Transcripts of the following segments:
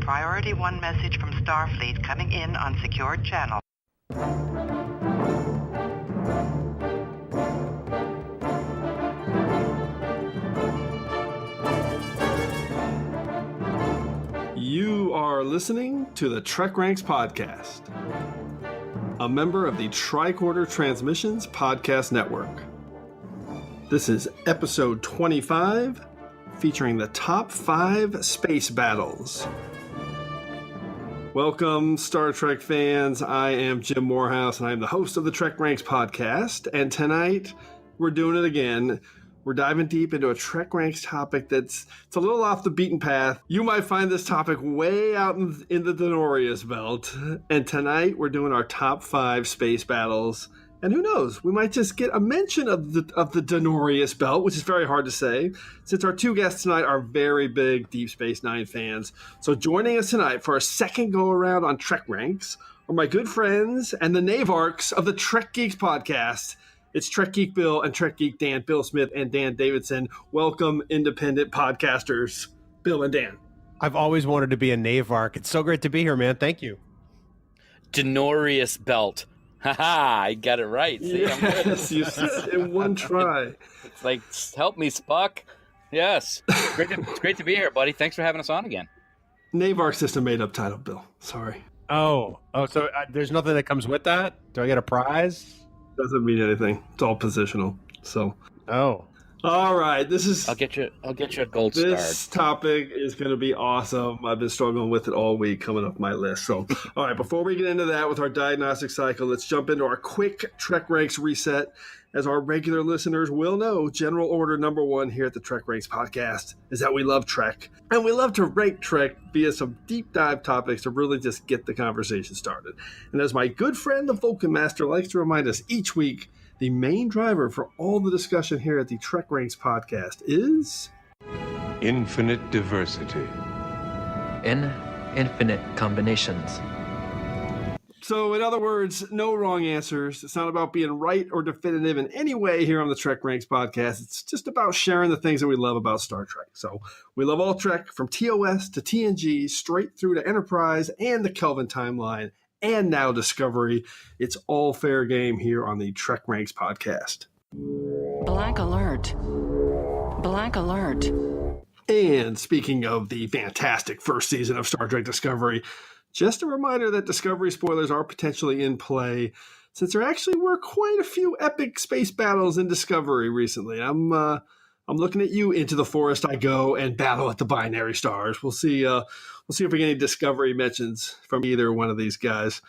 Priority 1 message from Starfleet coming in on secured channel. You are listening to the TrekRanks podcast, a member of the Tricorder Transmissions Podcast Network. This is episode 25, featuring the top 5 space battles. Welcome, Star Trek fans. I am Jim Moorhouse, and I am the host of the TrekRanks podcast. And tonight, we're doing it again. We're diving deep into a TrekRanks topic it's a little off the beaten path. You might find this topic way out in the Denorius belt. And tonight, we're doing our top 5 space battles. And who knows, we might just get a mention of the Denorius belt, which is very hard to say, since our 2 guests tonight are very big Deep Space Nine fans. So joining us tonight for our second go-around on TrekRanks are my good friends and the Navarks of the TrekGeeks podcast. It's TrekGeek Bill and TrekGeek Dan, Bill Smith and Dan Davidson. Welcome, independent podcasters, Bill and Dan. I've always wanted to be a Navark. It's so great to be here, man. Thank you. Denorius belt. Haha, I got it right. See, yes, you said it in one try. It's like, help me, Spock. Yes. It's great to be here, buddy. Thanks for having us on again. Navark's just a made-up title, Bill. Sorry. Oh, so there's nothing that comes with that? Do I get a prize? Doesn't mean anything. It's all positional. So. Oh. All right. I'll get you a gold star. This topic is going to be awesome. I've been struggling with it all week coming up my list. So, all right, before we get into that with our diagnostic cycle, let's jump into our quick TrekRanks reset. As our regular listeners will know, general order number 1 here at the TrekRanks podcast is that we love Trek. And we love to rank Trek via some deep dive topics to really just get the conversation started. And as my good friend, the Vulcan Master, likes to remind us each week, the main driver for all the discussion here at the TrekRanks podcast is infinite diversity. In infinite combinations. So, in other words, no wrong answers. It's not about being right or definitive in any way here on the TrekRanks podcast. It's just about sharing the things that we love about Star Trek. So, we love all Trek, from TOS to TNG, straight through to Enterprise and the Kelvin timeline, and now Discovery. It's all fair game here on the TrekRanks podcast. Black alert. Black alert. And speaking of the fantastic first season of Star Trek Discovery, just a reminder that Discovery spoilers are potentially in play, since there actually were quite a few epic space battles in Discovery recently. I'm looking at you, Into the Forest I Go and Battle at the Binary Stars. We'll see if we get any Discovery mentions from either one of these guys.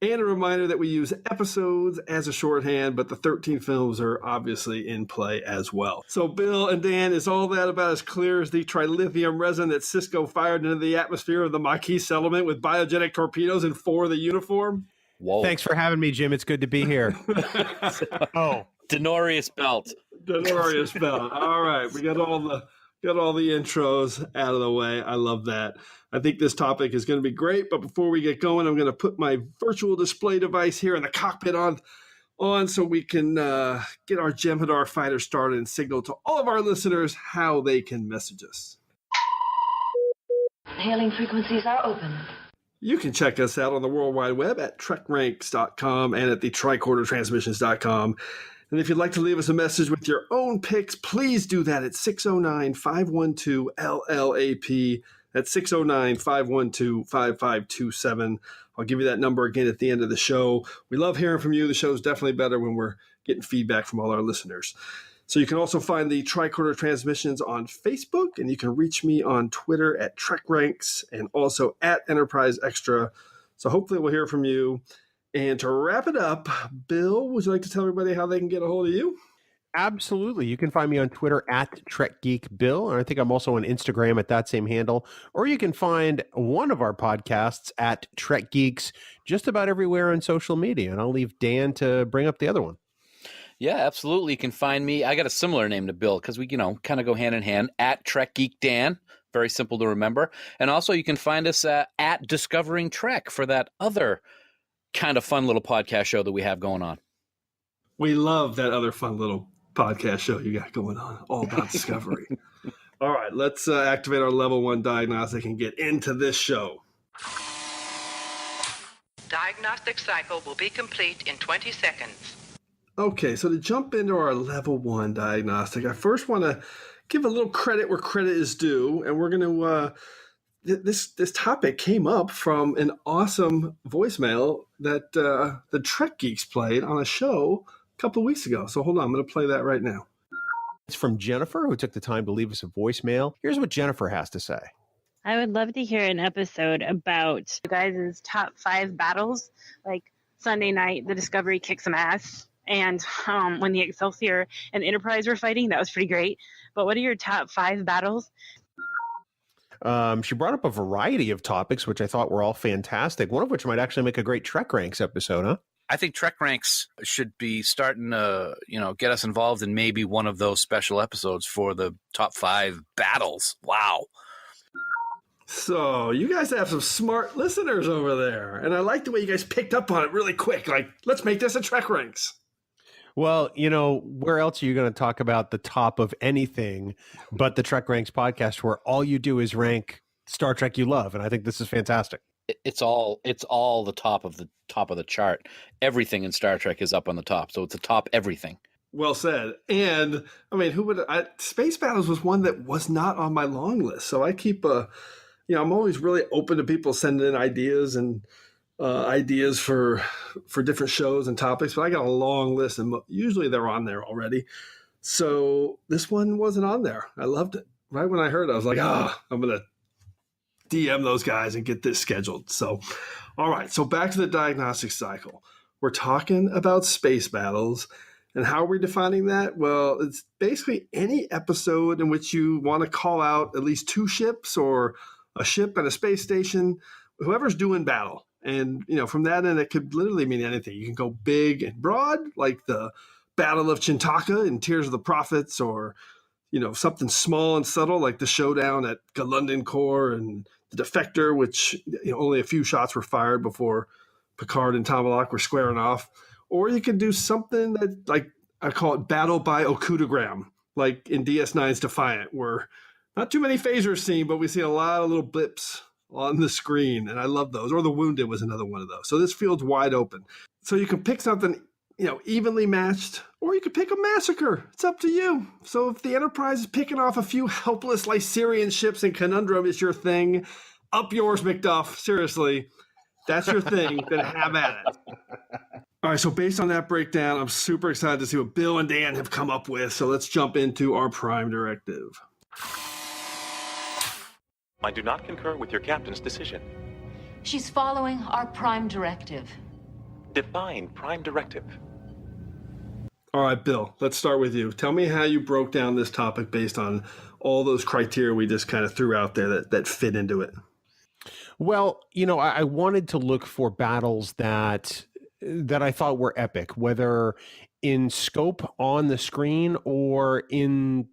And a reminder that we use episodes as a shorthand, but the 13 films are obviously in play as well. So, Bill and Dan, is all that about as clear as the trilithium resin that Cisco fired into the atmosphere of the Maquis settlement with biogenic torpedoes and 4 of the uniform? Whoa. Thanks for having me, Jim. It's good to be here. Oh. Denorius belt. Denorius belt. All right. We got all the intros out of the way. I love that. I think this topic is going to be great, but before we get going, I'm going to put my virtual display device here in the cockpit on so we can get our Jem'Hadar fighter started and signal to all of our listeners how they can message us. Hailing frequencies are open. You can check us out on the World Wide Web at TrekRanks.com and at the TricorderTransmissions.com. And if you'd like to leave us a message with your own picks, please do that at 609-512-LLAP. That's 609-512-5527. I'll give you that number again at the end of the show. We love hearing from you. The show's definitely better when we're getting feedback from all our listeners. So you can also find the Tricorder Transmissions on Facebook, and you can reach me on Twitter at TrekRanks and also at Enterprise Extra. So hopefully we'll hear from you. And to wrap it up, Bill, would you like to tell everybody how they can get a hold of you? Absolutely. You can find me on Twitter at TrekGeekBill, and I think I'm also on Instagram at that same handle. Or you can find one of our podcasts at TrekGeeks just about everywhere on social media. And I'll leave Dan to bring up the other one. Yeah, absolutely. You can find me. I got a similar name to Bill because we, kind of go hand in hand at TrekGeekDan. Very simple to remember. And also you can find us at Discovering Trek for that other kind of fun little podcast show that we have going on. We love that other fun little podcast show you got going on, all about Discovery. All right, let's activate our level 1 diagnostic and get into this show. Diagnostic cycle will be complete in 20 seconds. Okay, so to jump into our level 1 diagnostic, I first want to give a little credit where credit is due, and we're going to this topic came up from an awesome voicemail that the TrekGeeks played on a show a couple of weeks ago. So hold on, I'm going to play that right now. It's from Jennifer, who took the time to leave us a voicemail. Here's what Jennifer has to say. I would love to hear an episode about you guys' top 5 battles. Like Sunday night, the Discovery kicked some ass. And when the Excelsior and Enterprise were fighting, that was pretty great. But what are your top 5 battles? She brought up a variety of topics, which I thought were all fantastic. One of which might actually make a great TrekRanks episode, huh? I think TrekRanks should be starting to, get us involved in maybe one of those special episodes for the top 5 battles. Wow. So you guys have some smart listeners over there, and I like the way you guys picked up on it really quick. Like, let's make this a TrekRanks. Well, where else are you going to talk about the top of anything but the TrekRanks podcast, where all you do is rank Star Trek you love? And I think this is fantastic. It's all the top of the chart. Everything in Star Trek is up on the top, so it's the top everything. Well said. And I mean, Space Battles was one that was not on my long list. So I keep I'm always really open to people sending in ideas and ideas for different shows and topics, but I got a long list, and usually they're on there already. So this one wasn't on there. I loved it. Right when I heard it, I was like, I'm going to DM those guys and get this scheduled. So, all right. So back to the diagnostic cycle. We're talking about space battles, and how are we defining that? Well, it's basically any episode in which you want to call out at least 2 ships or a ship and a space station, whoever's doing battle. And, from that end, it could literally mean anything. You can go big and broad, like the Battle of Chintaka in Tears of the Prophets, or, something small and subtle, like the showdown at Galundin Core and the Defector, which only a few shots were fired before Picard and Tomalak were squaring off. Or you could do something that, like, I call it Battle by Okudagram, like in DS9's Defiant, where not too many phasers seen, but we see a lot of little blips on the screen, and I love those. Or the Wounded was another one of those. So this field's wide open. So you can pick something, evenly matched, or you could pick a massacre. It's up to you. So if the Enterprise is picking off a few helpless Lycerian ships and Conundrum is your thing, up yours, McDuff. Seriously, that's your thing. Then have at it. All right, so based on that breakdown, I'm super excited to see what Bill and Dan have come up with. So let's jump into our prime directive. I do not concur with your captain's decision. She's following our prime directive. Define prime directive. All right, Bill, let's start with you. Tell me how you broke down this topic based on all those criteria we just kind of threw out there that fit into it. Well, I wanted to look for battles that I thought were epic, whether in scope on the screen or in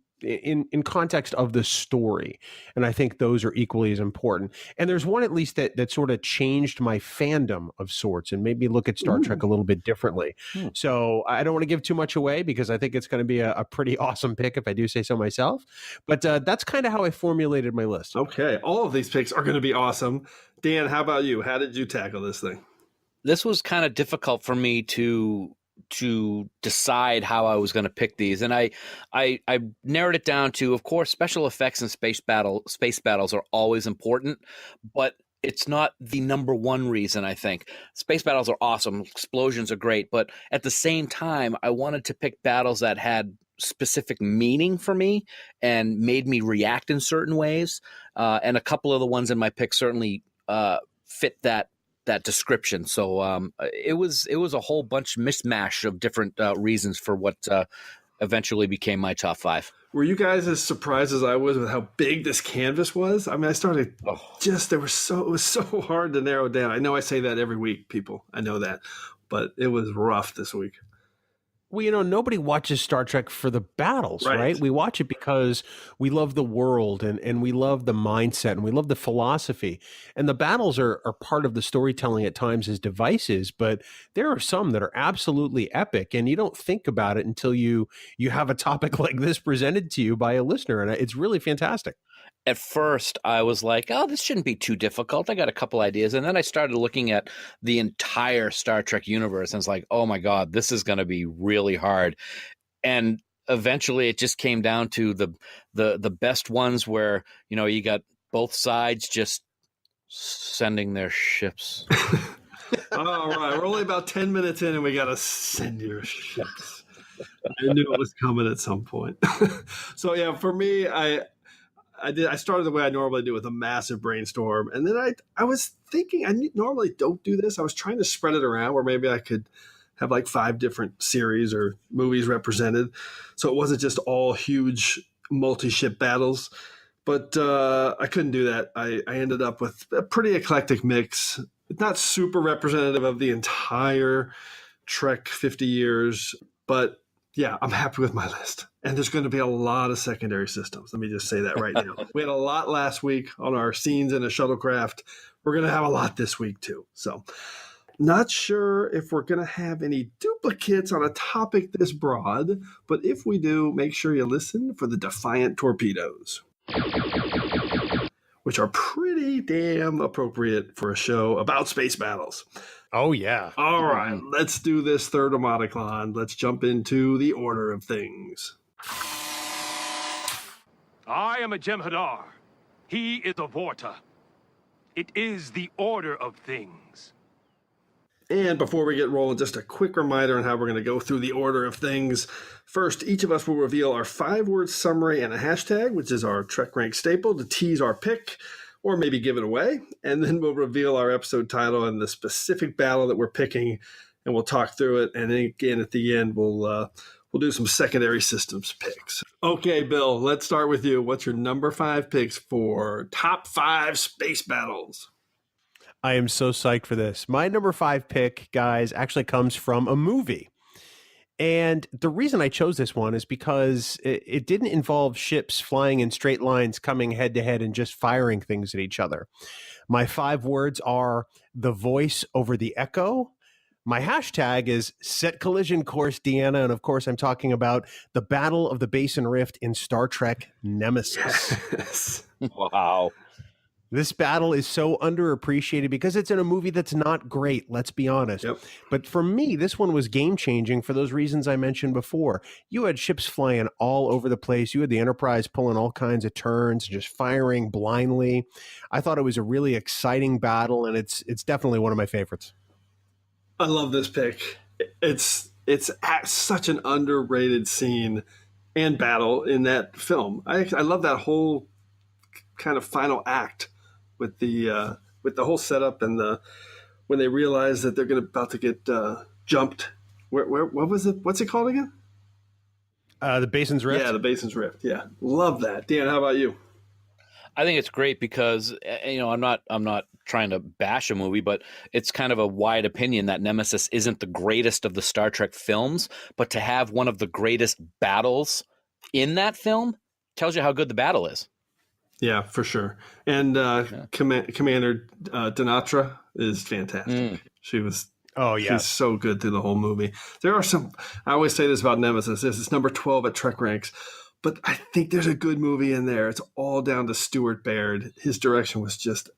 context of the story. And I think those are equally as important. And there's one at least that sort of changed my fandom of sorts and made me look at Star Trek a little bit differently. So I don't want to give too much away because I think it's going to be a pretty awesome pick if I do say so myself. But that's kind of how I formulated my list. Okay. All of these picks are going to be awesome. Dan, how about you? How did you tackle this thing? This was kind of difficult for me to decide how I was going to pick these. And I narrowed it down to, of course, special effects and space battles are always important, but it's not the number one reason, I think. Space battles are awesome. Explosions are great. But at the same time, I wanted to pick battles that had specific meaning for me and made me react in certain ways. And a couple of the ones in my pick certainly fit that description. So it was a whole bunch mishmash of different reasons for what eventually became my top 5. Were you guys as surprised as I was with how big this canvas was? I mean, I started it was so hard to narrow down. I know I say that every week, people. I know that, but it was rough this week. Well, nobody watches Star Trek for the battles, right? We watch it because we love the world and we love the mindset and we love the philosophy. And the battles are part of the storytelling at times as devices, but there are some that are absolutely epic. And you don't think about it until you have a topic like this presented to you by a listener. And it's really fantastic. At first, I was like, oh, this shouldn't be too difficult. I got a couple ideas. And then I started looking at the entire Star Trek universe and was like, oh, my God, this is going to be really hard. And eventually it just came down to the best ones where, you got both sides just sending their ships. All right. We're only about 10 minutes in and we got to send your ships. I knew it was coming at some point. So, yeah, for me, I started the way I normally do with a massive brainstorm. And then I was thinking, I normally don't do this. I was trying to spread it around where maybe I could have like 5 different series or movies represented. So it wasn't just all huge multi-ship battles. But I couldn't do that. I ended up with a pretty eclectic mix. It's not super representative of the entire Trek 50 years, but yeah, I'm happy with my list. And there's going to be a lot of secondary systems. Let me just say that right now. We had a lot last week on our scenes in a shuttlecraft. We're going to have a lot this week too. So not sure if we're going to have any duplicates on a topic this broad, but if we do, make sure you listen for the Defiant torpedoes, which are pretty damn appropriate for a show about space battles. Oh, yeah. All right, let's do this third emoticon. Let's jump into the order of things. I am a Jem'Hadar. He is a Vorta. It is the order of things. And before we get rolling, just a quick reminder on how we're going to go through the order of things. First, each of us will reveal our 5-word summary and a hashtag, which is our TrekRanks staple, to tease our pick or maybe give it away. And then we'll reveal our episode title and the specific battle that we're picking, and we'll talk through it. And then again, at the end, we'll do some secondary systems picks. Okay, Bill, let's start with you. What's your number 5 picks for top 5 space battles? I am so psyched for this. My number 5 pick, guys, actually comes from a movie. And the reason I chose this one is because it didn't involve ships flying in straight lines, coming head to head and just firing things at each other. My 5 words are the voice over the echo. My hashtag is set collision course, Deanna. And of course, I'm talking about the Battle of the Basin Rift in Star Trek Nemesis. Yes. Wow. This battle is so underappreciated because it's in a movie that's not great, let's be honest. Yep. But for me, this one was game-changing for those reasons I mentioned before. You had ships flying all over the place. You had the Enterprise pulling all kinds of turns, just firing blindly. I thought it was a really exciting battle, and it's definitely one of my favorites. I love this pick. It's such an underrated scene and battle in that film. I love that whole kind of final act with the whole setup and when they realize that they're about to get jumped. What was it? What's it called again? The Basin's Rift. Yeah, the Basin's Rift. Yeah, love that. Dan, how about you? I think it's great because I'm not trying to bash a movie, but it's kind of a wide opinion that Nemesis isn't the greatest of the Star Trek films, but to have one of the greatest battles in that film tells you how good the battle is. Yeah, for sure. And Commander Dinatra is fantastic. She's so good through the whole movie. There are some, I always say this about Nemesis, this is number 12 at TrekRanks, but I think there's a good movie in there. It's all down to Stuart Baird. His direction was just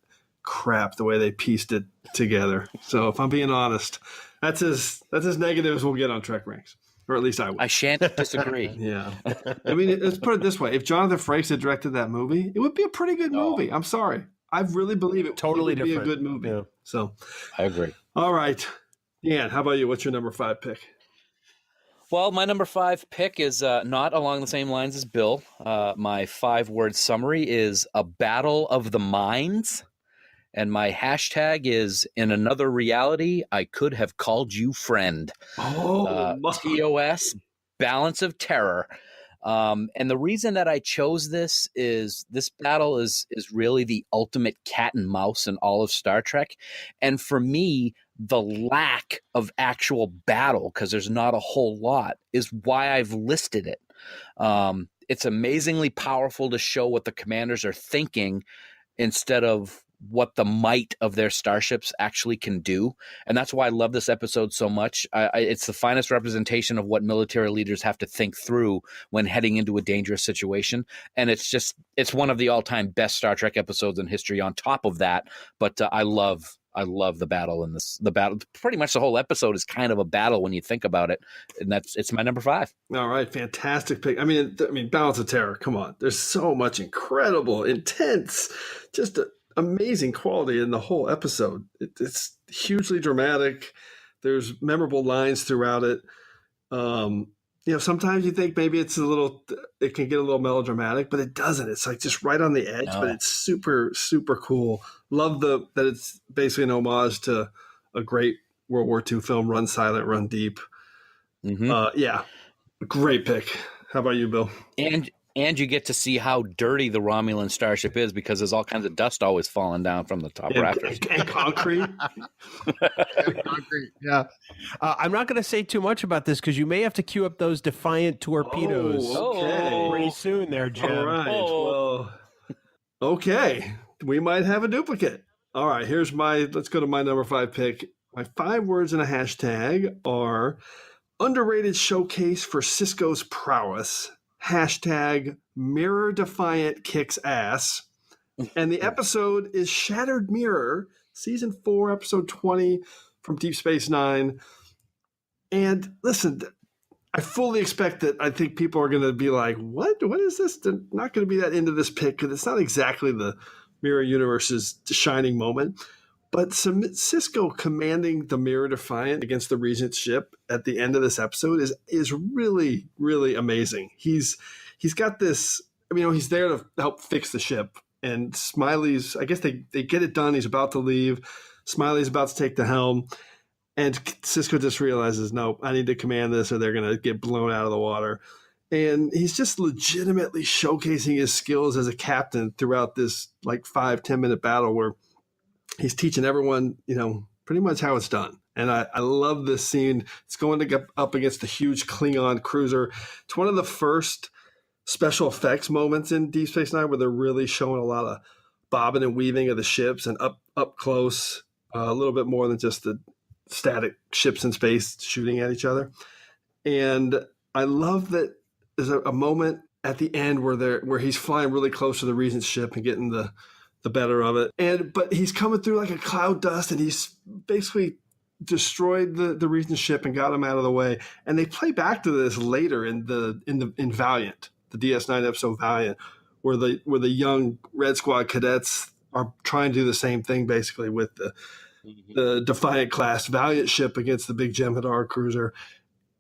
crap the way they pieced it together. So if I'm being honest, that's as negative as we'll get on TrekRanks. Or at least I would. I shan't disagree. Yeah. I mean, let's put it this way. If Jonathan Frakes had directed that movie, it would be a pretty good movie. I'm sorry. I really believe it would be a good movie. Yeah. So I agree. All right. Dan, how about you? What's your number 5 pick? Well, my number 5 pick is not along the same lines as Bill. My 5-word summary is a battle of the minds. And my hashtag is, in another reality, I could have called you friend. Oh, TOS, Balance of Terror. And the reason that I chose this battle is really the ultimate cat and mouse in all of Star Trek. And for me, the lack of actual battle, because there's not a whole lot, is why I've listed it. It's amazingly powerful to show what the commanders are thinking instead of what the might of their starships actually can do. And that's why I love this episode so much. It's the finest representation of what military leaders have to think through when heading into a dangerous situation. And it's one of the all-time best Star Trek episodes in history on top of that. But I love the battle in this. The battle, pretty much the whole episode is kind of a battle when you think about it. And it's my number 5. All right. Fantastic pick. I mean, Balance of Terror. Come on. There's so much incredible, intense, just amazing quality in the whole episode. It's hugely dramatic. There's memorable lines throughout it. Sometimes you think maybe it can get a little melodramatic, but it doesn't. It's like just right on the edge, but it's super, super cool. Love that it's basically an homage to a great World War II film, Run Silent, Run Deep. Yeah, great pick. How about you, Bill? And you get to see how dirty the Romulan starship is because there's all kinds of dust always falling down from the top rafters. And concrete. Concrete, yeah. I'm not going to say too much about this because you may have to queue up those Defiant torpedoes pretty soon there, Jim. All right. Well, okay. We might have a duplicate. All right. Let's go to my number 5 pick. My 5 words in a hashtag are underrated showcase for Sisko's prowess. Hashtag Mirror Defiant kicks ass. And the episode is Shattered Mirror, Season 4, Episode 20 from Deep Space Nine. And listen, I fully expect that I think people are going to be like, what is this? They're not going to be that into this pick because it's not exactly the Mirror Universe's shining moment. But Sisko commanding the Mirror Defiant against the Regent ship at the end of this episode is really, really amazing. He's got this, he's there to help fix the ship. And Smiley's, I guess they get it done. He's about to leave. Smiley's about to take the helm. And Sisko just realizes, no, I need to command this or they're going to get blown out of the water. And he's just legitimately showcasing his skills as a captain throughout this 5-10 minute battle where he's teaching everyone, pretty much how it's done. And I love this scene. It's going to get up against the huge Klingon cruiser. It's one of the first special effects moments in Deep Space Nine where they're really showing a lot of bobbing and weaving of the ships and up close, a little bit more than just the static ships in space shooting at each other. And I love that there's a moment at the end where he's flying really close to the Regent's ship and getting the better of it. But he's coming through like a cloud dust and he's basically destroyed the Regent's ship and got him out of the way. And they play back to this later in Valiant, the DS9 episode Valiant, where the young Red Squad cadets are trying to do the same thing basically with the Defiant class Valiant ship against the big Jem'Hadar cruiser.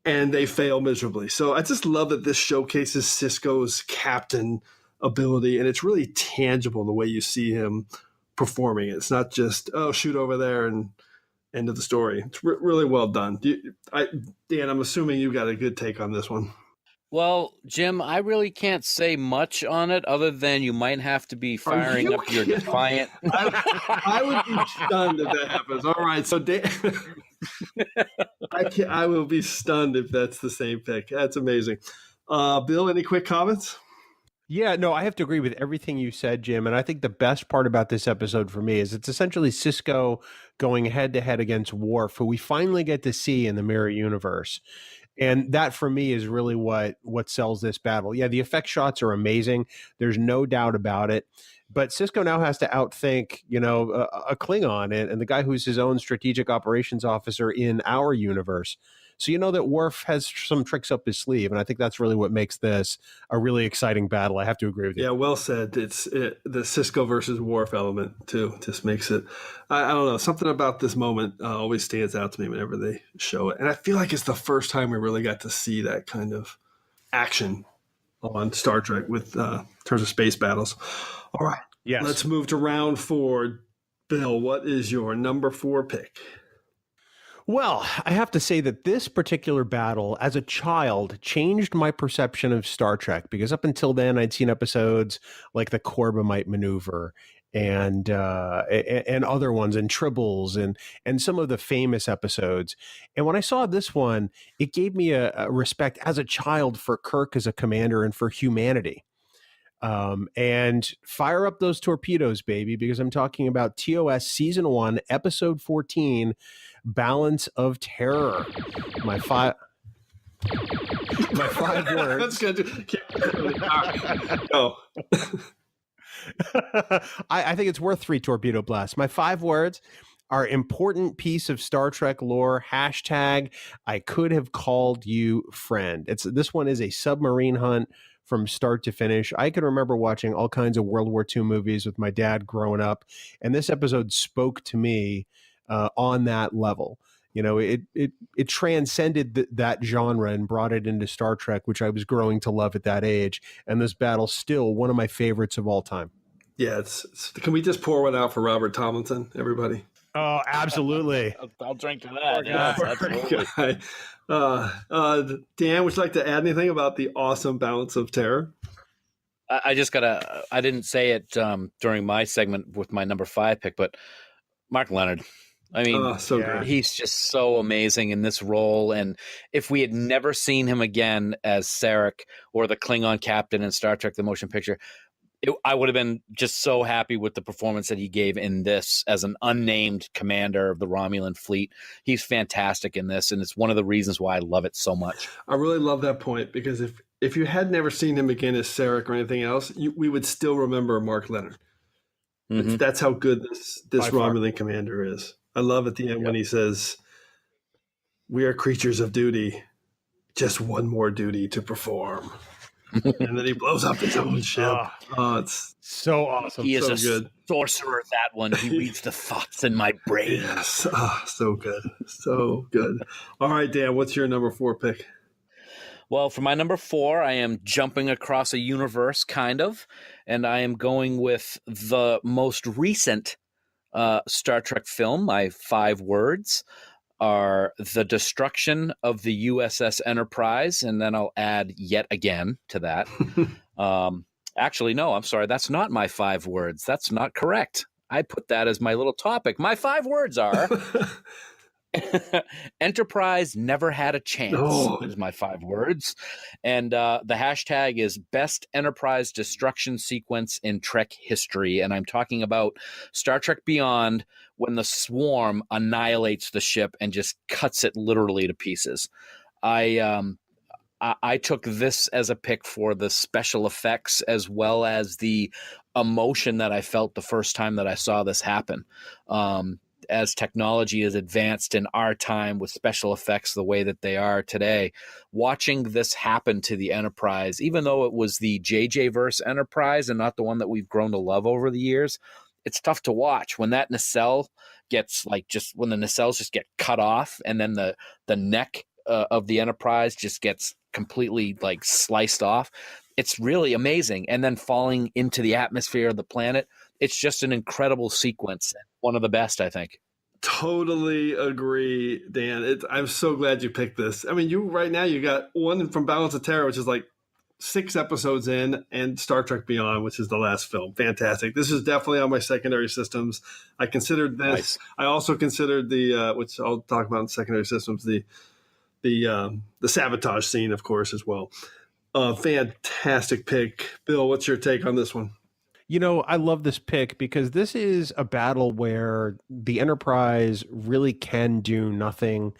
And they fail miserably. So I just love that this showcases Sisko's captain ability, and it's really tangible the way you see him performing. It's not just shoot over there and end of the story. It's really well done. Dan, I'm assuming you got a good take on this one. Well, Jim, I really can't say much on it other than you might have to be firing up your Defiant. I would be stunned if that happens. All right, so Dan, I will be stunned if that's the same pick. That's amazing. Bill, any quick comments? Yeah, no, I have to agree with everything you said, Jim. And I think the best part about this episode for me is it's essentially Sisko going head to head against Worf, who we finally get to see in the Mirror Universe. And that for me is really what sells this battle. Yeah, the effect shots are amazing. There's no doubt about it. But Sisko now has to outthink, a Klingon and the guy who's his own strategic operations officer in our universe. So you know that Worf has some tricks up his sleeve, and I think that's really what makes this a really exciting battle. I have to agree with you. Yeah, well said. It's the Sisko versus Worf element, too. Just makes it, I don't know, something about this moment always stands out to me whenever they show it. And I feel like it's the first time we really got to see that kind of action on Star Trek with terms of space battles. All right. Yes. Let's move to round 4. Bill, what is your number 4 pick? Well, I have to say that this particular battle, as a child, changed my perception of Star Trek, because up until then, I'd seen episodes like the Corbomite maneuver and other ones, and Tribbles, and some of the famous episodes. And when I saw this one, it gave me a respect as a child for Kirk as a commander and for humanity. And fire up those torpedoes, baby, because I'm talking about TOS Season 1, Episode 14, Balance of Terror. My five words. That's good. Oh. I think it's worth 3 torpedo blasts. My 5 words are important piece of Star Trek lore. Hashtag I could have called you friend. This one is a submarine hunt from start to finish. I can remember watching all kinds of World War II movies with my dad growing up, and this episode spoke to me on that level. You know, it transcended that genre and brought it into Star Trek, which I was growing to love at that age. And this battle's still one of my favorites of all time. Yeah, can we just pour one out for Robert Tomlinson, everybody? Oh, absolutely. I'll drink to that. Yeah, absolutely. Dan, would you like to add anything about the awesome Balance of Terror? I didn't say it during my segment with my number 5 pick, but Mark Leonard. I mean, good. He's just so amazing in this role. And if we had never seen him again as Sarek or the Klingon captain in Star Trek: The Motion Picture, I would have been just so happy with the performance that he gave in this as an unnamed commander of the Romulan fleet. He's fantastic in this, and it's one of the reasons why I love it so much. I really love that point, because if you had never seen him again as Sarek or anything else, we would still remember Mark Leonard. Mm-hmm. That's how good this Romulan commander is. I love at the end when he says, "We are creatures of duty, just one more duty to perform." And then he blows up his own ship. It's so awesome. He is so a good. Sorcerer, that one. He reads the thoughts in my brain. Yes. So good. So good. All right, Dan, what's your number 4 pick? Well, for my number 4, I am jumping across a universe, kind of, and I am going with the most recent Star Trek film. My 5 words are the destruction of the USS Enterprise, and then I'll add yet again to that. Actually, no, I'm sorry. That's not my 5 words. That's not correct. I put that as my little topic. My 5 words are Enterprise never had a chance is my 5 words. And the hashtag is best Enterprise destruction sequence in Trek history. And I'm talking about Star Trek Beyond, when the swarm annihilates the ship and just cuts it literally to pieces. I took this as a pick for the special effects, as well as the emotion that I felt the first time that I saw this happen. As technology is advanced in our time with special effects the way that they are today, watching this happen to the Enterprise, even though it was the JJ-verse Enterprise and not the one that we've grown to love over the years, it's tough to watch when that nacelle gets when the nacelles just get cut off, and then the neck of the Enterprise just gets completely sliced off. It's really amazing. And then falling into the atmosphere of the planet. It's just an incredible sequence. One of the best, I think. Totally agree, Dan. I'm so glad you picked this. I mean, right now you got one from Balance of Terror, which is 6 episodes in, and Star Trek Beyond, which is the last film. Fantastic. This is definitely on my secondary systems. I considered this. Nice. I also considered the, which I'll talk about in secondary systems, the sabotage scene, of course, as well. Fantastic pick. Bill, what's your take on this one? You know, I love this pick because this is a battle where the Enterprise really can do nothing.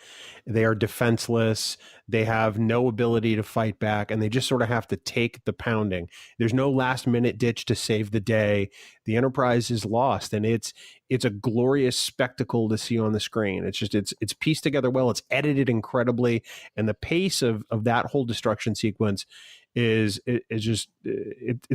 They are defenseless. They have no ability to fight back, and they just sort of have to take the pounding. There's no last-minute ditch to save the day. The Enterprise is lost, and it's a glorious spectacle to see on the screen. It's pieced together well. It's edited incredibly, and the pace of that whole destruction sequence is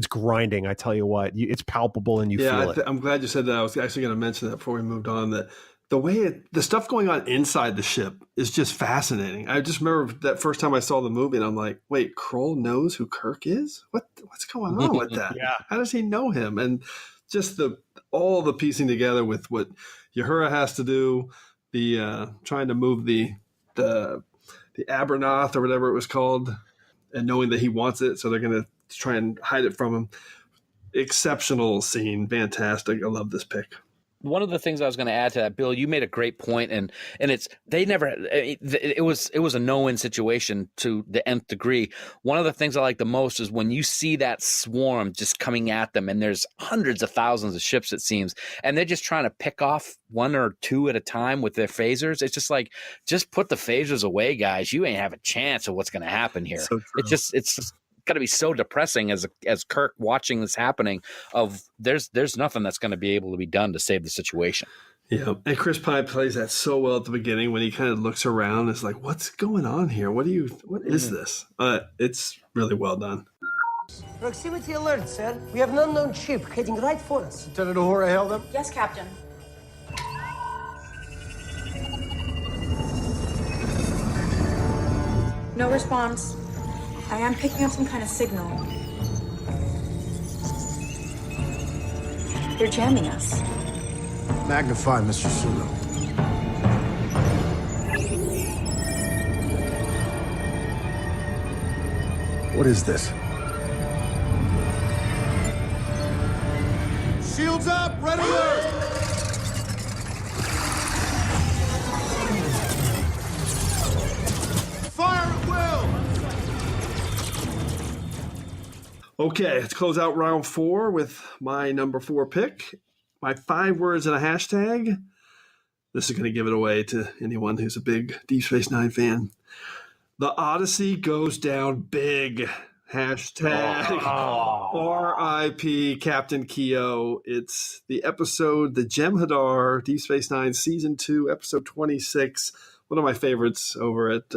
grinding. I tell you what, it's palpable and you feel it. I'm glad you said that. I was actually going to mention that before we moved on, that the way the stuff going on inside the ship is just fascinating. I just remember that first time I saw the movie and I'm like, wait, Kroll knows who Kirk is? What's going on with that? Yeah. How does he know him? And just all the piecing together with what Uhura has to do, the trying to move the Abernoth or whatever it was called, and knowing that he wants it, so they're going to try and hide it from him. Exceptional scene, fantastic. I love this pick. One of the things I was going to add to that, Bill, you made a great point, and it was a no-win situation to the nth degree. One of the things I like the most is when you see that swarm just coming at them, and there's hundreds of thousands of ships, it seems, and they're just trying to pick off one or two at a time with their phasers. It's just like, just put the phasers away, guys. You ain't have a chance of what's going to happen here. So it's just got to be so depressing as Kirk watching this happening of there's nothing that's going to be able to be done to save the situation. Yeah, and Chris Pine plays that so well at the beginning when he kind of looks around. It's like, what's going on here? What is this? It's really well done. Proximity alert, sir. We have an unknown ship heading right for us. Lieutenant Uhura, hail them. Yes, Captain. No response. I am picking up some kind of signal. They're jamming us. Magnify, Mr. Sulu. What is this? Shields up! Red alert! Fire at will! Okay, let's close out round 4 with my number 4 pick. My 5 words and a hashtag. This is going to give it away to anyone who's a big Deep Space Nine fan. The Odyssey goes down big. Hashtag R.I.P. Captain Keogh. It's the episode, The Jem'Hadar, Deep Space Nine Season 2, Episode 26. One of my favorites over at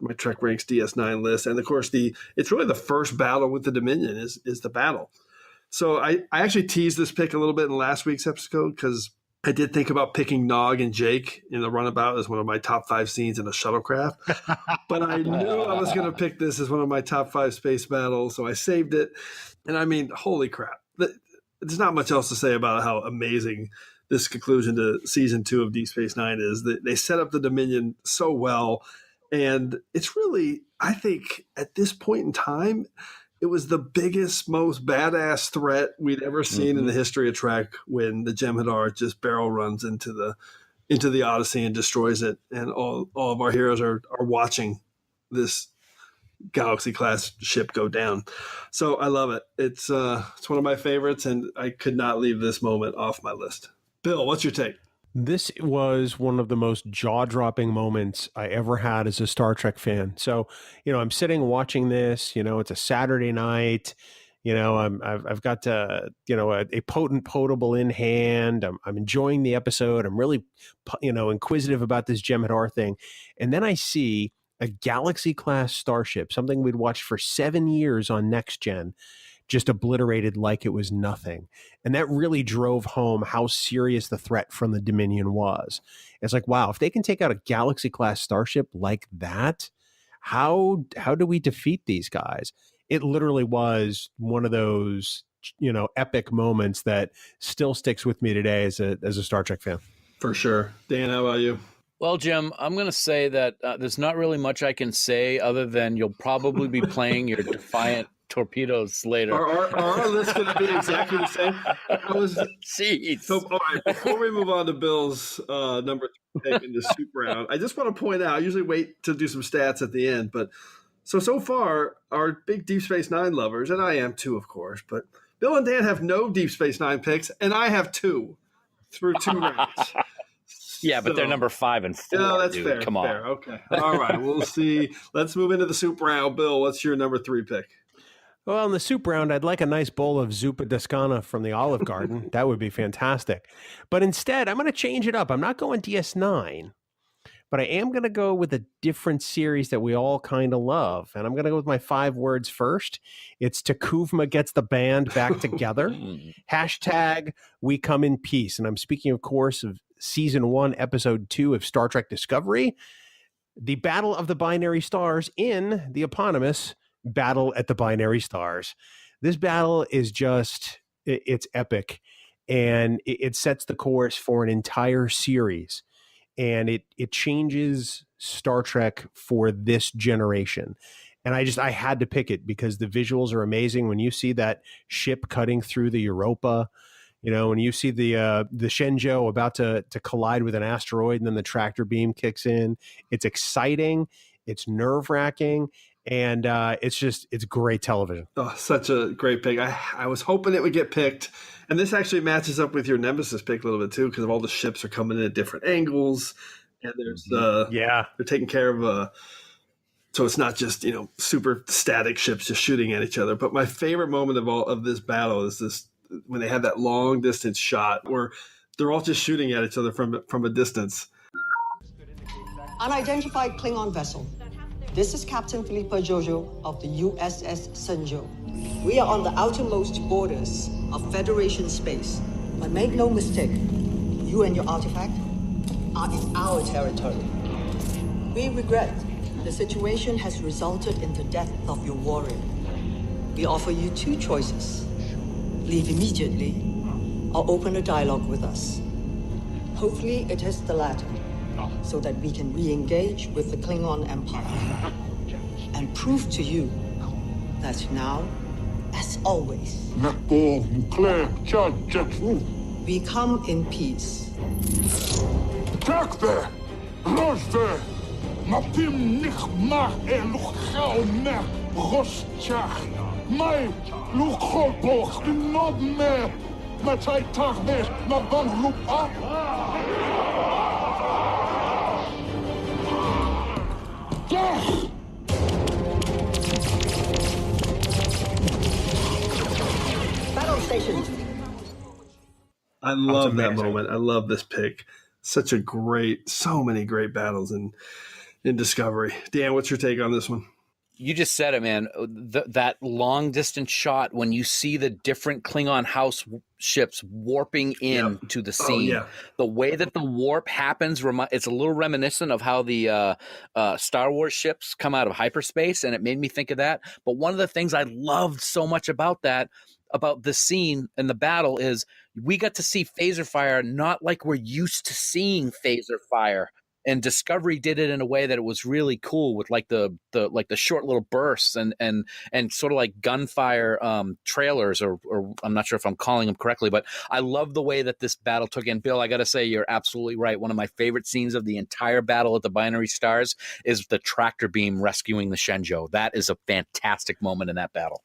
my TrekRanks DS9 list. And of course, it's really the first battle with the Dominion is the battle. So I actually teased this pick a little bit in last week's episode because I did think about picking Nog and Jake in the runabout as one of my top 5 scenes in a shuttlecraft. But I knew I was going to pick this as one of my top 5 space battles, so I saved it. And I mean, holy crap. There's not much else to say about how amazing this conclusion to Season 2 of Deep Space Nine is. They set up the Dominion so well. And it's really, I think, at this point in time, it was the biggest, most badass threat we'd ever seen in the history of Trek when the Jem'Hadar just barrel runs into the Odyssey and destroys it. And all of our heroes are watching this Galaxy-class ship go down. So I love it. It's one of my favorites, and I could not leave this moment off my list. Bill, what's your take? This was one of the most jaw-dropping moments I ever had as a Star Trek fan. So, I'm sitting watching this, it's a Saturday night, I've got a potent potable in hand. I'm enjoying the episode. I'm really, inquisitive about this Jem'Hadar thing. And then I see a Galaxy-class starship, something we'd watched for 7 years on Next Gen, just obliterated like it was nothing. And that really drove home how serious the threat from the Dominion was. It's like, wow, if they can take out a Galaxy-class starship like that, how do we defeat these guys? It literally was one of those, epic moments that still sticks with me today as a Star Trek fan. For sure. Dan, how about you? Well, Jim, I'm going to say that there's not really much I can say other than you'll probably be playing your Defiant torpedoes later. Are our lists going to be exactly the same? Jeez. So, all right, before we move on to Bill's number 3 pick in the soup round, I just want to point out, I usually wait to do some stats at the end, but so far, our big Deep Space Nine lovers, and I am too, of course, but Bill and Dan have no Deep Space Nine picks, and I have 2 through 2 rounds. Yeah, but they're number 5 and 4. No, that's dude. fair. Come on. Fair. Okay. All right. We'll see. Let's move into the soup round. Bill, what's your number 3 pick? Well, in the soup round, I'd like a nice bowl of zuppa toscana from the Olive Garden. That would be fantastic. But instead, I'm going to change it up. I'm not going DS9, but I am going to go with a different series that we all kind of love. And I'm going to go with my 5 words first. It's Takuvma gets the band back together. Hashtag we come in peace. And I'm speaking, of course, of Season 1, Episode 2 of Star Trek Discovery, the Battle of the Binary Stars in the eponymous Battle at the Binary Stars. This battle is it's epic, and it sets the course for an entire series. and it changes Star Trek for this generation. And I had to pick it because the visuals are amazing. When you see that ship cutting through the Europa, when you see the Shenzhou about to collide with an asteroid and then the tractor beam kicks in, it's exciting, it's nerve-wracking, and it's great television. Oh, such a great pick. I was hoping it would get picked. And this actually matches up with your Nemesis pick a little bit too, because of all the ships are coming in at different angles. And there's they're taking care of so it's not just, super static ships just shooting at each other. But my favorite moment of this battle is this, when they have that long distance shot where they're all just shooting at each other from a distance. Unidentified Klingon vessel. This is Captain Philippa Jojo of the USS Shenzhou. We are on the outermost borders of Federation space. But make no mistake, you and your artifact are in our territory. We regret the situation has resulted in the death of your warrior. We offer you two choices. Leave immediately or open a dialogue with us. Hopefully it is the latter, so that we can re-engage with the Klingon Empire and prove to you that now, as always, we come in peace. Battle station. I love that moment. I love this pick. So many great battles in Discovery. Dan, what's your take on this one? You just said it, man. That long distance shot when you see the different Klingon house ships warping into the scene. The way that the warp happens, it's a little reminiscent of how the Star Wars ships come out of hyperspace, and it made me think of that. But one of the things I loved so much about the scene and the battle is we got to see phaser fire not like we're used to seeing phaser fire. And Discovery did it in a way that it was really cool with like the short little bursts and sort of like gunfire trailers, or I'm not sure if I'm calling them correctly, but I love the way that this battle took in. Bill, I got to say, you're absolutely right. One of my favorite scenes of the entire battle at the Binary Stars is the tractor beam rescuing the Shenzhou. That is a fantastic moment in that battle.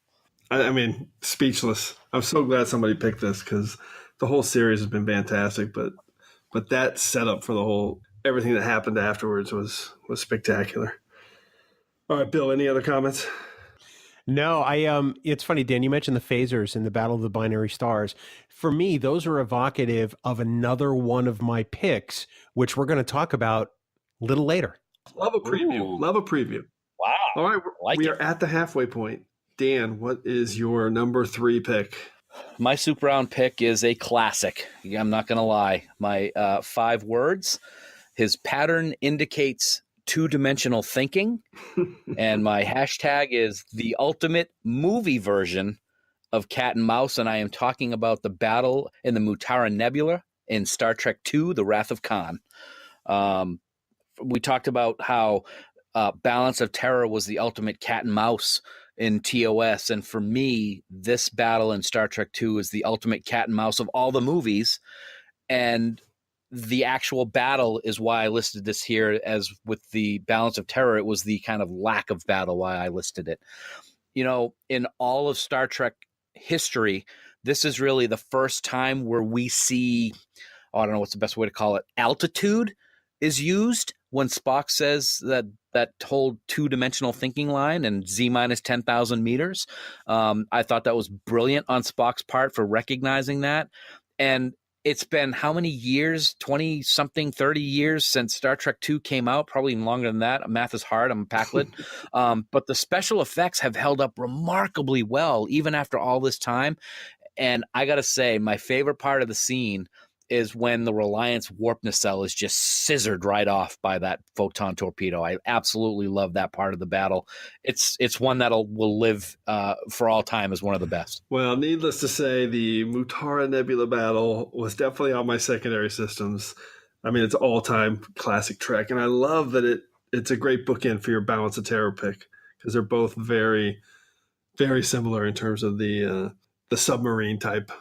I mean, speechless. I'm so glad somebody picked this because the whole series has been fantastic, but that setup for everything that happened afterwards was spectacular. All right, Bill, any other comments? No, it's funny, Dan, you mentioned the phasers in the Battle of the Binary Stars. For me, those are evocative of another one of my picks, which we're going to talk about a little later. Love a preview. Ooh. Love a preview. Wow. All right, we are at the halfway point. Dan, what is your number 3 pick? My super round pick is a classic. I'm not going to lie. My 5 words. His pattern indicates two-dimensional thinking, and my hashtag is the ultimate movie version of Cat and Mouse, and I am talking about the battle in the Mutara Nebula in Star Trek II, The Wrath of Khan. We talked about how Balance of Terror was the ultimate cat and mouse in TOS, and for me, this battle in Star Trek II is the ultimate cat and mouse of all the movies, and the actual battle is why I listed this here. As with the Balance of Terror, it was the kind of lack of battle why I listed it. In all of Star Trek history, this is really the first time where we see, I don't know what's the best way to call it, altitude is used when Spock says that whole two-dimensional thinking line and Z minus 10,000 meters. I thought that was brilliant on Spock's part for recognizing that. And it's been how many years, 20-something, 30 years since Star Trek II came out, probably even longer than that. Math is hard. I'm a Packlet. But the special effects have held up remarkably well, even after all this time. And I got to say, my favorite part of the scene is when the Reliance warp nacelle is just scissored right off by that photon torpedo. I absolutely love that part of the battle. It's one that will live for all time as one of the best. Well, needless to say, the Mutara Nebula battle was definitely on my secondary systems. I mean, it's all-time classic Trek, and I love that it's a great bookend for your Balance of Terror pick because they're both very, very similar in terms of the submarine type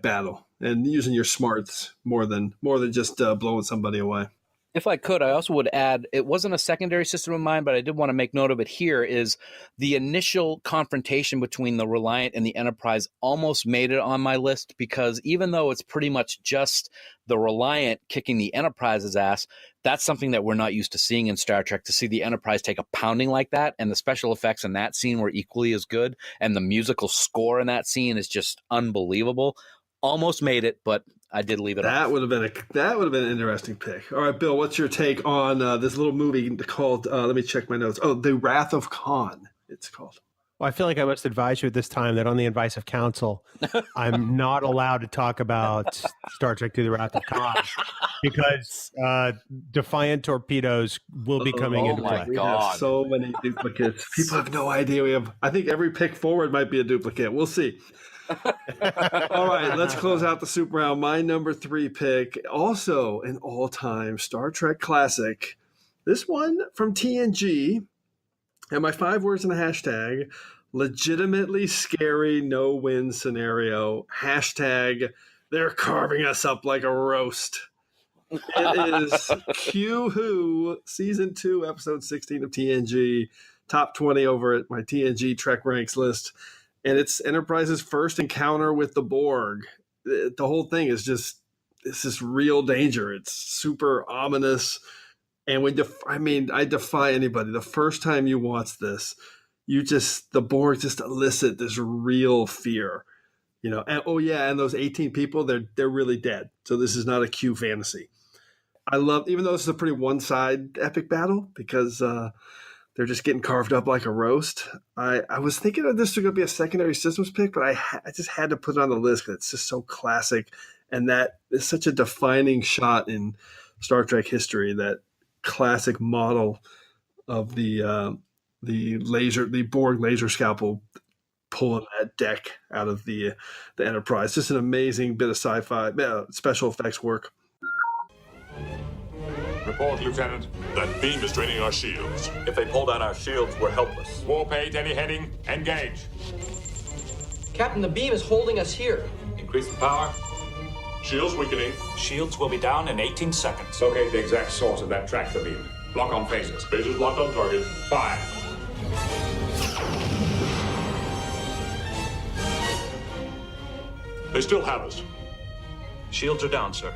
battle and using your smarts more than just blowing somebody away. If I could, I also would add, it wasn't a secondary system of mine, but I did want to make note of it here, is the initial confrontation between the Reliant and the Enterprise almost made it on my list, because even though it's pretty much just the Reliant kicking the Enterprise's ass, that's something that we're not used to seeing in Star Trek, to see the Enterprise take a pounding like that, and the special effects in that scene were equally as good, and the musical score in that scene is just unbelievable. Almost made it, but I did leave it off. That would have been an interesting pick. All right, Bill, what's your take on this little movie called? Let me check my notes. Oh, The Wrath of Khan. It's called. Well, I feel like I must advise you at this time that on the advice of counsel, I'm not allowed to talk about Star Trek to the Wrath of Khan because Defiant torpedoes will be coming into play. We have so many duplicates. People have no idea. I think every pick forward might be a duplicate. We'll see. All right, let's close out the soup round. My number 3 pick, also an all-time Star Trek classic. This one from TNG, and my 5 words in a hashtag: legitimately scary no-win scenario. Hashtag they're carving us up like a roast. It is Q-Who, Season 2, Episode 16 of TNG, top 20 over at my TNG TrekRanks list. And it's Enterprise's first encounter with the Borg. The whole thing is just, this is real danger. It's super ominous. And I defy anybody. The first time you watch this, the Borg just elicit this real fear. And those 18 people, they're really dead. So this is not a Q fantasy. I love, even though this is a pretty one-side epic battle, because they're just getting carved up like a roast. I was thinking of this was going to be a secondary systems pick, but I just had to put it on the list because it's just so classic. And that is such a defining shot in Star Trek history, that classic model of the Borg laser scalpel pulling that deck out of the Enterprise. Just an amazing bit of sci-fi, special effects work. Report, Lieutenant. That beam is draining our shields. If they pull down our shields, we're helpless. Warpage, any heading? Engage. Captain, the beam is holding us here. Increase the power. Shields weakening. Shields will be down in 18 seconds. Locate the exact source of that tractor beam. Lock on phasers. Phasers locked on target. Fire. They still have us. Shields are down, sir.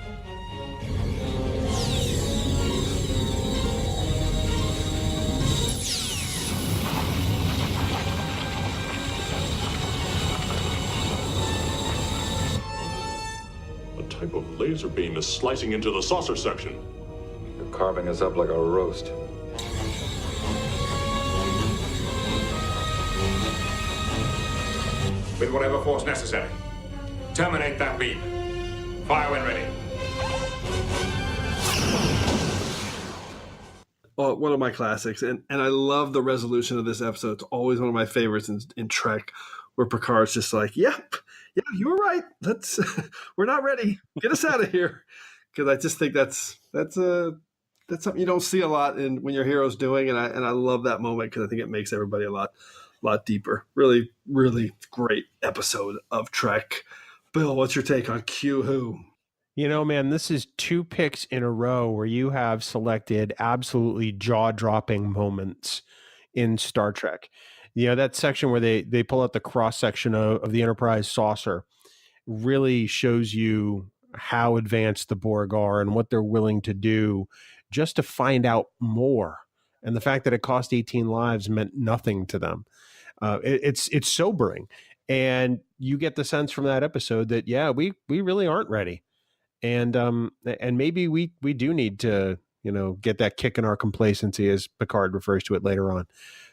Type of laser beam is slicing into the saucer section. They're carving us up like a roast. With whatever force necessary. Terminate that beam. Fire when ready. Oh, one of my classics. And I love the resolution of this episode. It's always one of my favorites in Trek, where Picard's just like, yep, yeah, you were right. We're not ready. Get us out of here. Because I just think that's something you don't see a lot when your hero's doing, and I love that moment because I think it makes everybody a lot deeper. Really, really great episode of Trek. Bill, what's your take on Q-Who? Man, this is 2 picks in a row where you have selected absolutely jaw-dropping moments in Star Trek. That section where they pull out the cross-section of the Enterprise saucer really shows you how advanced the Borg are and what they're willing to do just to find out more. And the fact that it cost 18 lives meant nothing to them. It's sobering. And you get the sense from that episode that, yeah, we really aren't ready. And maybe we do need to, get that kick in our complacency, as Picard refers to it later on.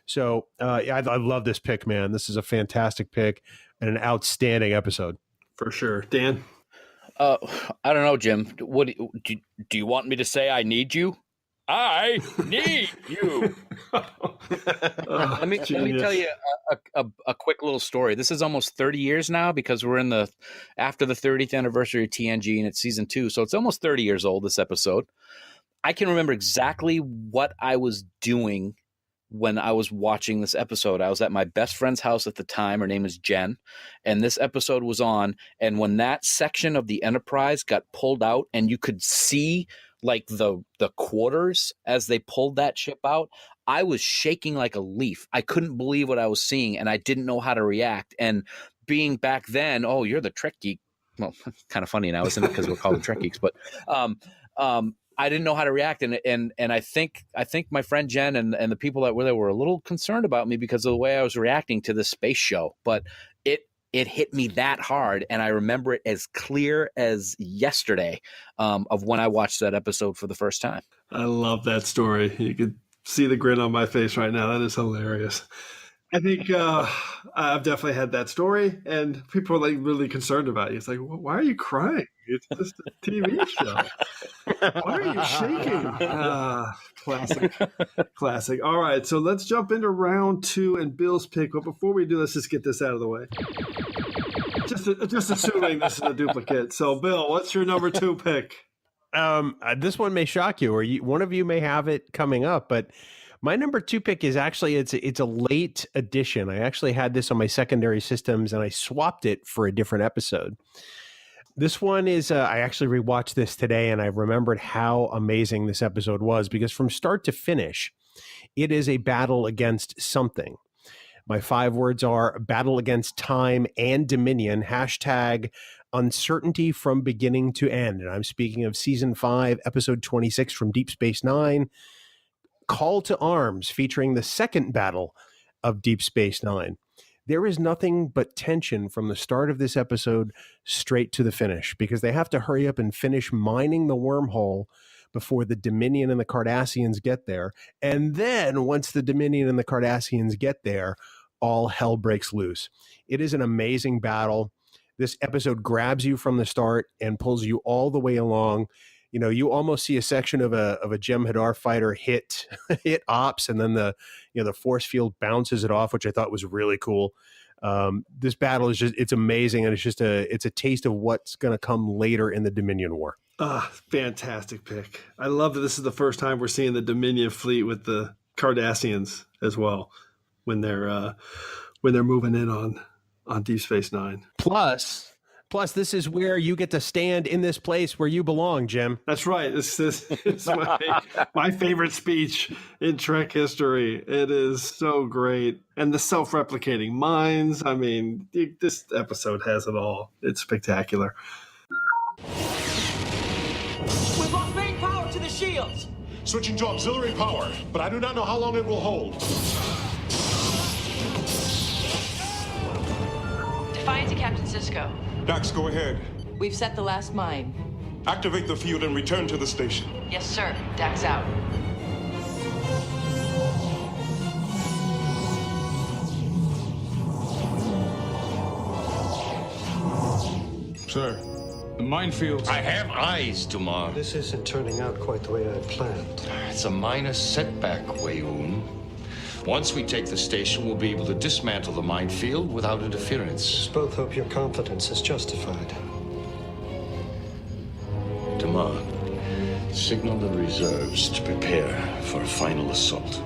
So I love this pick, man. This is a fantastic pick and an outstanding episode. For sure. Dan? I don't know, Jim. What do you want me to say? I need you? I need you. Let me tell you a quick little story. This is almost 30 years now because we're after the 30th anniversary of TNG and it's season 2. So it's almost 30 years old, this episode. I can remember exactly what I was doing when I was watching this episode. I was at my best friend's house at the time. Her name is Jen. And this episode was on. And when that section of the Enterprise got pulled out and you could see like the quarters as they pulled that ship out, I was shaking like a leaf. I couldn't believe what I was seeing and I didn't know how to react. And being back then, oh, you're the Trek geek. Well, kind of funny now, isn't it? Because we're called the TrekGeeks, but I didn't know how to react, and I think my friend Jen and the people that were there were a little concerned about me because of the way I was reacting to this space show. But it hit me that hard, and I remember it as clear as yesterday of when I watched that episode for the first time. I love that story. You could see the grin on my face right now. That is hilarious. I think I've definitely had that story, and people are like really concerned about you. It's like, why are you crying? It's just a TV show. Why are you shaking? Classic. All right, so let's jump into round 2 and Bill's pick. But before we do, let's just get this out of the way. Just assuming this is a duplicate. So, Bill, what's your number 2 pick? This one may shock you, or one of you may have it coming up, but my number 2 pick is actually, it's a late addition. I actually had this on my secondary systems and I swapped it for a different episode. This one is, I actually rewatched this today and I remembered how amazing this episode was because from start to finish, it is a battle against something. My 5 words are battle against time and dominion, hashtag uncertainty from beginning to end. And I'm speaking of season 5, episode 26 from Deep Space Nine, Call to Arms, featuring the second battle of Deep Space Nine. There is nothing but tension from the start of this episode straight to the finish because they have to hurry up and finish mining the wormhole before the Dominion and the Cardassians get there. And then once the Dominion and the Cardassians get there, all hell breaks loose. It is an amazing battle. This episode grabs you from the start and pulls you all the way along. You know, you almost see a section of a Jem Hadar fighter hit ops, and then the force field bounces it off, which I thought was really cool. This battle is it's amazing, and it's a taste of what's going to come later in the Dominion War. Fantastic pick. I love that this is the first time we're seeing the Dominion fleet with the Cardassians as well when they're moving in on Deep Space Nine. Plus, this is where you get to stand in this place where you belong, Jim. That's right. This is my favorite speech in Trek history. It is so great. And the self-replicating minds. I mean, this episode has it all. It's spectacular. We've lost main power to the shields. Switching to auxiliary power, but I do not know how long it will hold. Defiant to Captain Sisko. Dax, go ahead. We've set the last mine. Activate the field and return to the station. Yes, sir. Dax out. Sir, the minefield. I have eyes, Dumar. This isn't turning out quite the way I planned. It's a minor setback, Weyoon. Once we take the station, we'll be able to dismantle the minefield without interference. Both hope your confidence is justified. Dumar, signal the reserves to prepare for a final assault.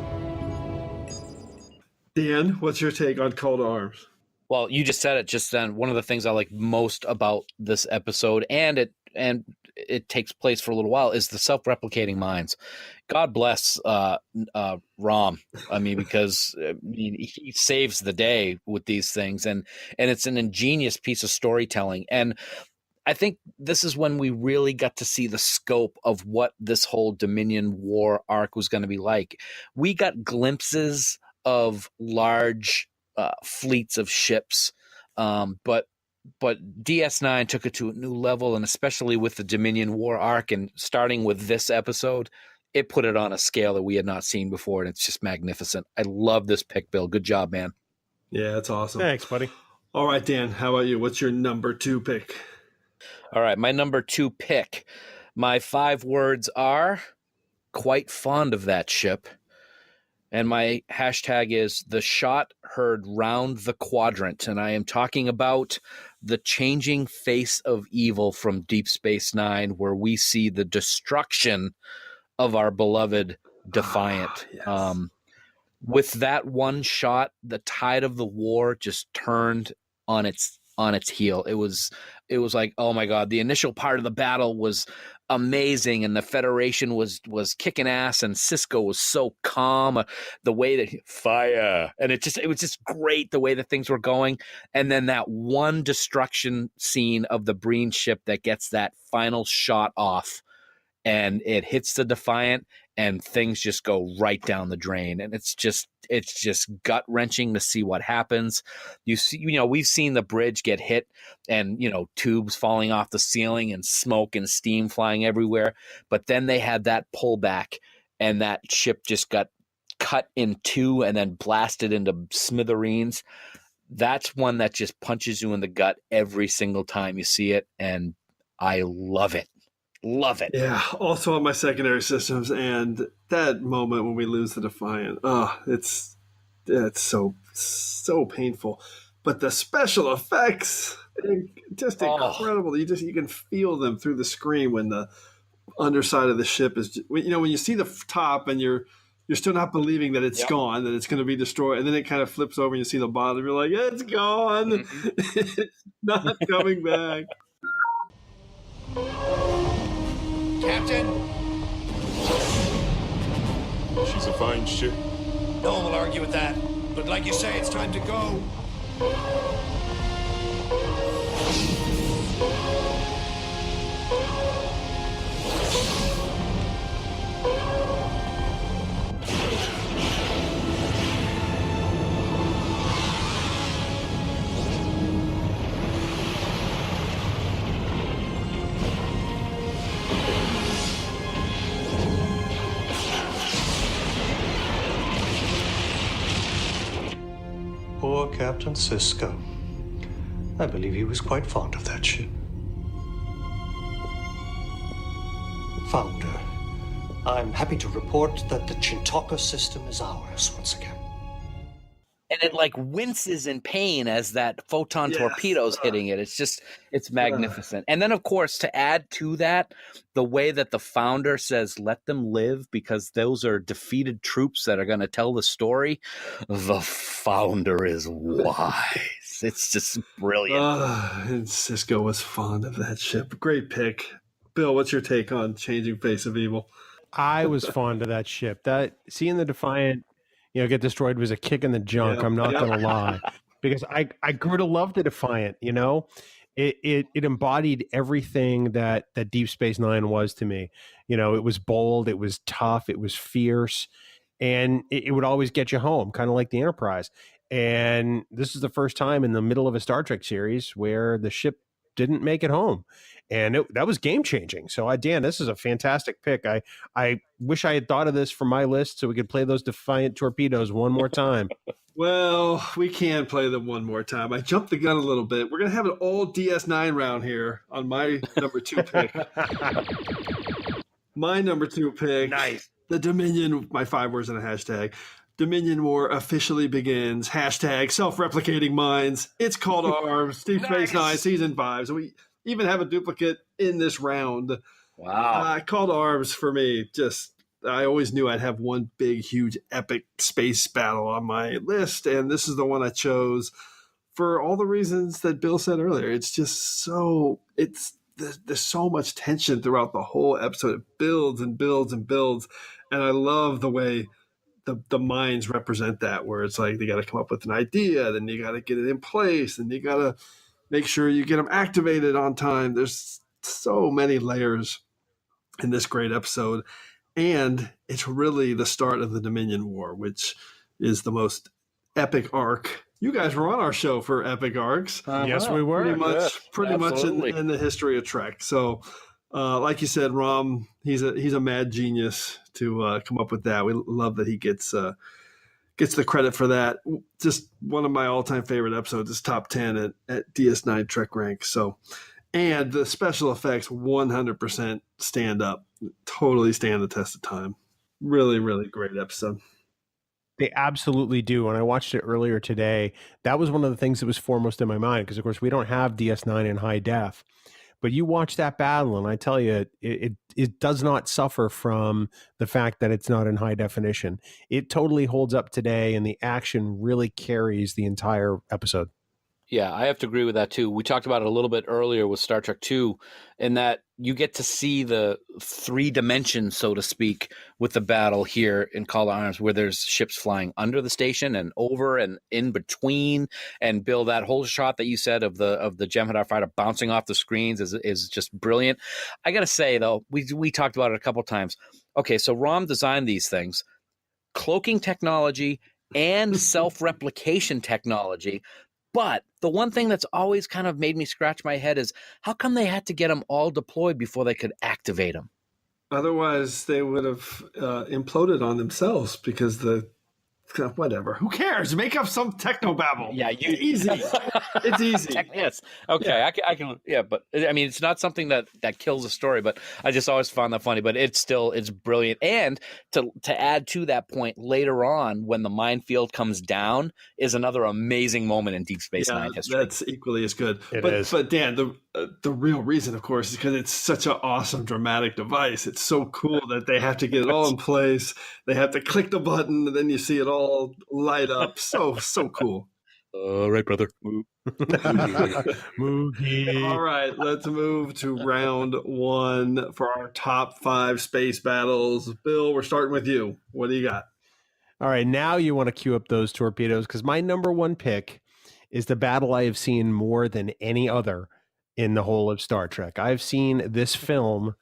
Dan, what's your take on Call to Arms? Well, you just said it just then. One of the things I like most about this episode, and it takes place for a little while, is the self-replicating minds. God bless Rom. I mean, because he saves the day with these things, and it's an ingenious piece of storytelling. And I think this is when we really got to see the scope of what this whole Dominion War arc was going to be like. We got glimpses of large fleets of ships, but DS9 took it to a new level, and especially with the Dominion War arc and starting with this episode, it put it on a scale that we had not seen before, and it's just magnificent. I love this pick, Bill. Good job, man. Yeah, that's awesome. Thanks, buddy. All right, Dan, how about you? What's your number 2 pick? All right, my number 2 pick. My 5 words are quite fond of that ship. And my hashtag is the shot heard round the quadrant. And I am talking about the changing face of evil from Deep Space Nine, where we see the destruction of our beloved Defiant. Yes. With that one shot, the tide of the war just turned on its heel. It was like, oh my God, the initial part of the battle was amazing, and the Federation was kicking ass, and Cisco was so calm, the way that fire, and it was just great the way that things were going. And then that one destruction scene of the Breen ship that gets that final shot off, and it hits the Defiant, and things just go right down the drain. And it's just gut wrenching to see what happens. We've seen the bridge get hit, and tubes falling off the ceiling and smoke and steam flying everywhere. But then they had that pullback, and that ship just got cut in two and then blasted into smithereens. That's one that just punches you in the gut every single time you see it, and I love it. Love it. Yeah, also on my secondary systems, and that moment when we lose the Defiant, it's so painful. But the special effects, just incredible. You can feel them through the screen when the underside of the ship is, when you see the top and you're still not believing that it's gone, that it's going to be destroyed, and then it kind of flips over and you see the bottom. You're like, it's gone. Mm-hmm. It's not coming back. Captain? She's a fine ship. No one will argue with that. But like you say, it's time to go. Poor Captain Cisco. I believe he was quite fond of that ship. Founder, I'm happy to report that the Chintaka system is ours once again. And it winces in pain as that photon torpedoes hitting it. It's magnificent. And then, of course, to add to that, the way that the founder says, let them live, because those are defeated troops that are going to tell the story. The founder is wise. It's just brilliant. And Cisco was fond of that ship. Great pick. Bill, what's your take on Changing Face of Evil? I was fond of that ship. Seeing the Defiant get destroyed was a kick in the junk. I'm not going to lie, because I grew to love the Defiant. It embodied everything that Deep Space Nine was to me. It was bold, it was tough, it was fierce, and it would always get you home, kind of like the Enterprise. And this is the first time in the middle of a Star Trek series where the ship didn't make it home. And that was game changing. So, Dan, this is a fantastic pick. I wish I had thought of this for my list so we could play those Defiant torpedoes one more time. Well, we can play them one more time. I jumped the gun a little bit. We're going to have an all DS9 round here on my number 2 pick. My number 2 pick. Nice. The Dominion, my 5 words in a hashtag. Dominion War officially begins. Hashtag self-replicating minds. It's called Arms. Deep Space Nine, Season 5. So we even have a duplicate in this round. Wow. Called Arms for me. I always knew I'd have one big, huge, epic space battle on my list. And this is the one I chose for all the reasons that Bill said earlier. It's just there's so much tension throughout the whole episode. It builds and builds and builds. And I love the way the minds represent that, where it's like they got to come up with an idea, then you got to get it in place, and you got to make sure you get them activated on time. There's so many layers in this great episode, and it's really the start of the Dominion War, which is the most epic arc. You guys were on our show for epic arcs. Yes, we were. Pretty much in the history of Trek. So, like you said, Rom, he's a mad genius to come up with that. We love that he gets the credit for that. Just one of my all-time favorite episodes is top 10 at DS9 TrekRanks. So, and the special effects 100% stand up, totally stand the test of time. Really, really great episode. They absolutely do. When I watched it earlier today, that was one of the things that was foremost in my mind because, of course, we don't have DS9 in high def. But you watch that battle, and I tell you, it does not suffer from the fact that it's not in high definition. It totally holds up today, and the action really carries the entire episode. Yeah, I have to agree with that too. We talked about it a little bit earlier with Star Trek II, in that you get to see the 3 dimensions, so to speak, with the battle here in Call to Arms, where there's ships flying under the station and over and in between. And Bill, that whole shot that you said of the Jem'Hadar fighter bouncing off the screens is just brilliant. I got to say though, we talked about it a couple times. Okay, so Rom designed these things, cloaking technology and self-replication technology. But the one thing that's always kind of made me scratch my head is how come they had to get them all deployed before they could activate them? Otherwise, they would have imploded on themselves because whatever. Who cares? Make up some technobabble. Yeah, easy. It's easy. Yes. Okay. Yeah. I can. Yeah, but I mean, it's not something that kills a story. But I just always found that funny. But it's brilliant. And to add to that point, later on when the minefield comes down is another amazing moment in Deep Space Nine history. That's equally as good. But Dan, the real reason, of course, is because it's such an awesome dramatic device. It's so cool that they have to get it all in place. They have to click the button, and then you see it all light up. So cool. All right, brother. Movie. All right, let's move to round 1 for our top 5 space battles. Bill, we're starting with you. What do you got? All right, now you want to cue up those torpedoes because my number 1 pick is the battle I have seen more than any other in the whole of Star Trek. I've seen this film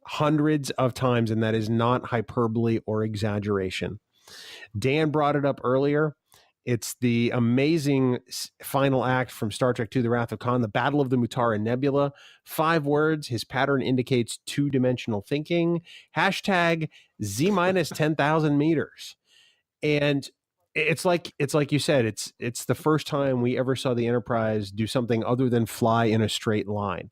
hundreds of times, and that is not hyperbole or exaggeration. Dan brought it up earlier. It's the amazing final act from Star Trek II, The Wrath of Khan, the Battle of the Mutara Nebula. 5 words. His pattern indicates 2-dimensional thinking. Hashtag Z-10,000 meters. And it's like you said, it's the first time we ever saw the Enterprise do something other than fly in a straight line.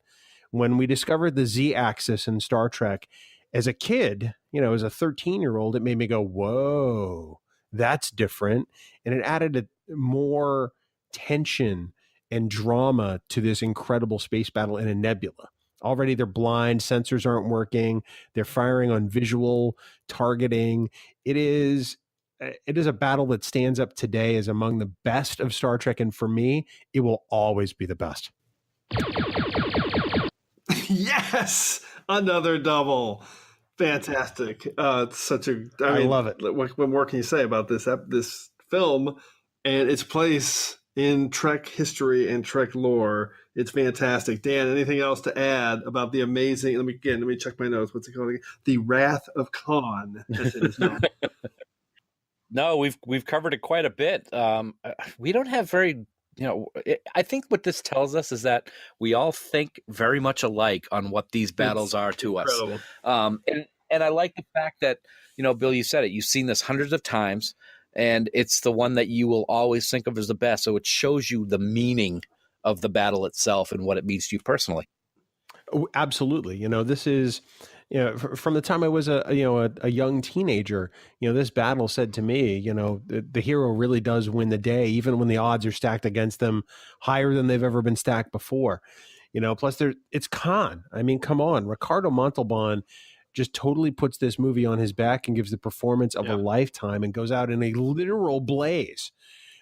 When we discovered the Z-axis in Star Trek, as a kid, as a 13-year-old, it made me go, whoa, that's different. And it added more tension and drama to this incredible space battle in a nebula. Already they're blind, sensors aren't working, they're firing on visual targeting. It is a battle that stands up today as among the best of Star Trek, and for me, it will always be the best. Yes, another double. Fantastic. It's such a. I love it. What more can you say about this film and its place in Trek history and Trek lore? It's fantastic. Dan, anything else to add about the amazing? Let me check my notes. What's it called again? The Wrath of Khan, as it is known. No, we've covered it quite a bit. We don't have very. I think what this tells us is that we all think very much alike on what these battles are to us. And I like the fact that, Bill, you said it. You've seen this hundreds of times, and it's the one that you will always think of as the best. So it shows you the meaning of the battle itself and what it means to you personally. Oh, absolutely. This is, from the time I was a young teenager, this battle said to me, the hero really does win the day, even when the odds are stacked against them higher than they've ever been stacked before. Plus it's Khan. I mean, come on, Ricardo Montalban just totally puts this movie on his back and gives the performance of a lifetime and goes out in a literal blaze.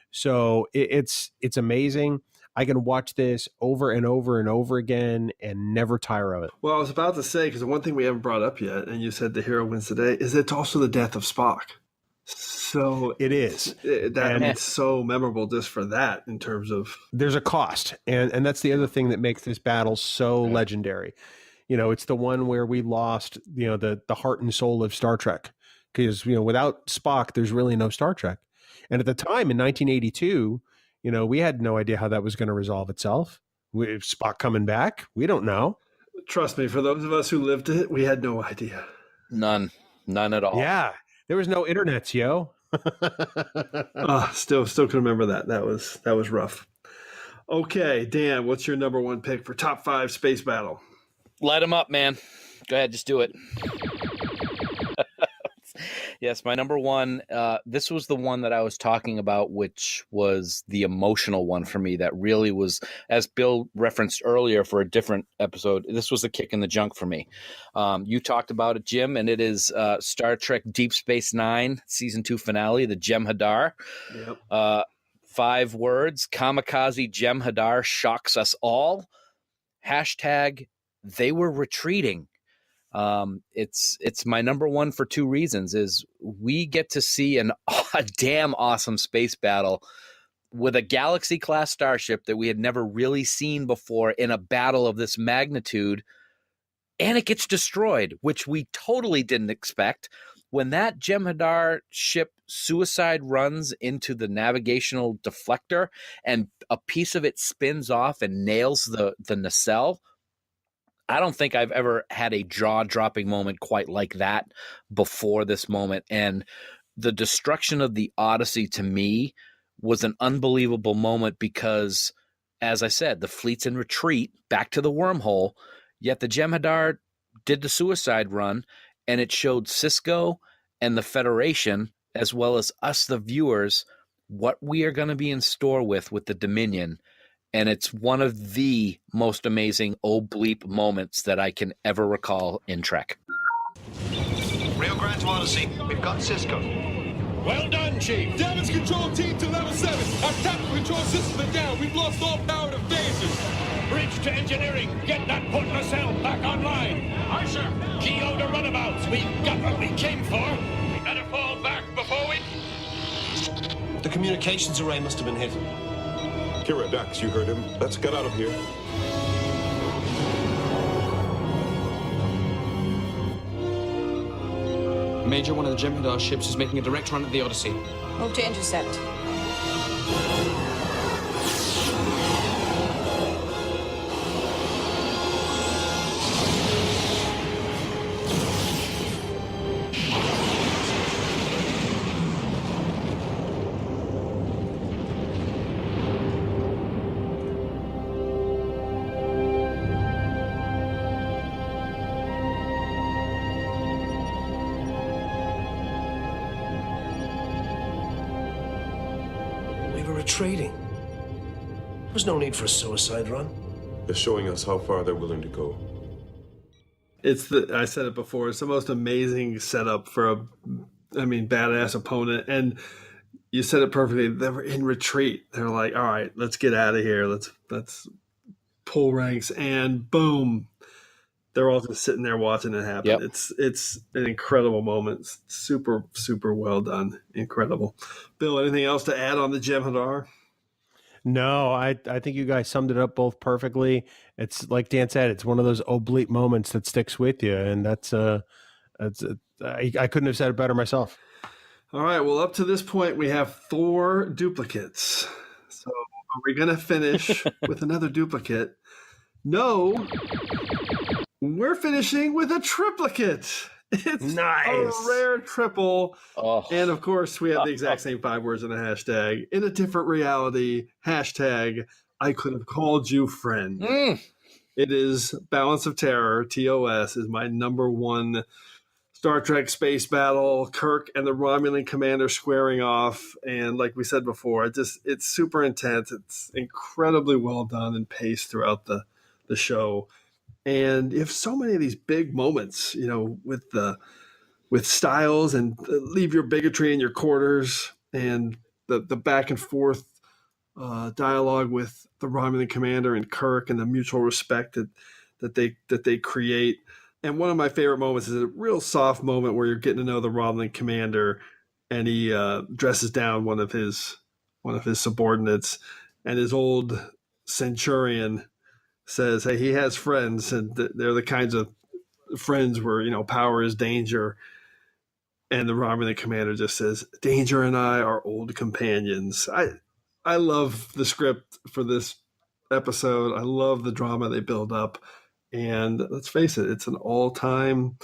So it's amazing. I can watch this over and over and over again and never tire of it. Well, I was about to say, because the one thing we haven't brought up yet, and you said the hero wins the day, is it's also the death of Spock. So it is. It's so memorable just for that in terms of... There's a cost. And that's the other thing that makes this battle so legendary. It's the one where we lost, the heart and soul of Star Trek. Because, without Spock, there's really no Star Trek. And at the time in 1982... we had no idea how that was going to resolve itself. Spock coming back, we don't know. Trust me, for those of us who lived it, we had no idea. None at all. Yeah, there was no internets, yo. Still can remember that. That was rough. Okay, Dan, what's your number 1 pick for top 5 space battle? Light them up, man. Go ahead, just do it. Yes, my number one, this was the one that I was talking about, which was the emotional one for me that really was, as Bill referenced earlier for a different episode, this was a kick in the junk for me. You talked about it, Jim, and it is Star Trek Deep Space Nine, Season 2 finale, the Jem'Hadar. Yep. 5 words, Kamikaze Jem'Hadar shocks us all. Hashtag, they were retreating. It's my number one for 2 reasons. Is we get to see a damn awesome space battle with a Galaxy class starship that we had never really seen before in a battle of this magnitude, and it gets destroyed, which we totally didn't expect. When that Jem'Hadar ship suicide runs into the navigational deflector and a piece of it spins off and nails the nacelle, I don't think I've ever had a jaw-dropping moment quite like that before this moment. And the destruction of the Odyssey, to me, was an unbelievable moment because, as I said, the fleet's in retreat back to the wormhole, yet the Jem'Hadar did the suicide run, and it showed Sisko and the Federation, as well as us, the viewers, what we are going to be in store with the Dominion. And it's one of the most amazing bleep moments that I can ever recall in Trek. Rio Grande to Odyssey. We've got Sisko. Well done, Chief. Damage control team to level 7. Our tactical control system is down. We've lost all power to phasers. Bridge to engineering. Get that port nacelle back online. Aye, sir. GO to runabouts. We've got what we came for. We better fall back before we... The communications array must have been hit. Kira, Dax, you heard him. Let's get out of here. Major, one of the Jem'Hadar ships is making a direct run at the Odyssey. Move to intercept. Trading. There was no need for a suicide run. They're showing us how far they're willing to go. I said it before, it's the most amazing setup for a badass opponent. And you said it perfectly. They were in retreat. They're like, all right, let's get out of here. Let's pull ranks, and boom. They're all just sitting there watching it happen. Yep. It's an incredible moment. It's super, super well done. Incredible. Bill, anything else to add on the Jem'Hadar? No, I think you guys summed it up both perfectly. It's like Dan said, it's one of those oblique moments that sticks with you, and I couldn't have said it better myself. All right, well, up to this point, we have 4 duplicates. So are we going to finish with another duplicate? No. We're finishing with a triplicate. It's nice. A rare triple. Oh. And of course, we have the exact same 5 words in a hashtag. In a different reality, hashtag, I could have called you friend. It is Balance of Terror, TOS, is my number one Star Trek space battle. Kirk and the Romulan commander squaring off. And like we said before, it's super intense. It's incredibly well done and paced throughout the show. And you have so many of these big moments, with Styles and leave your bigotry in your quarters, and the back and forth dialogue with the Romulan commander and Kirk, and the mutual respect that they create. And one of my favorite moments is a real soft moment where you're getting to know the Romulan commander, and he dresses down one of his subordinates, and his old centurion says, hey, he has friends, and they're the kinds of friends where, power is danger. And the Romulan commander just says, Danger and I are old companions. I love the script for this episode. I love the drama they build up. And let's face it, it's an all-time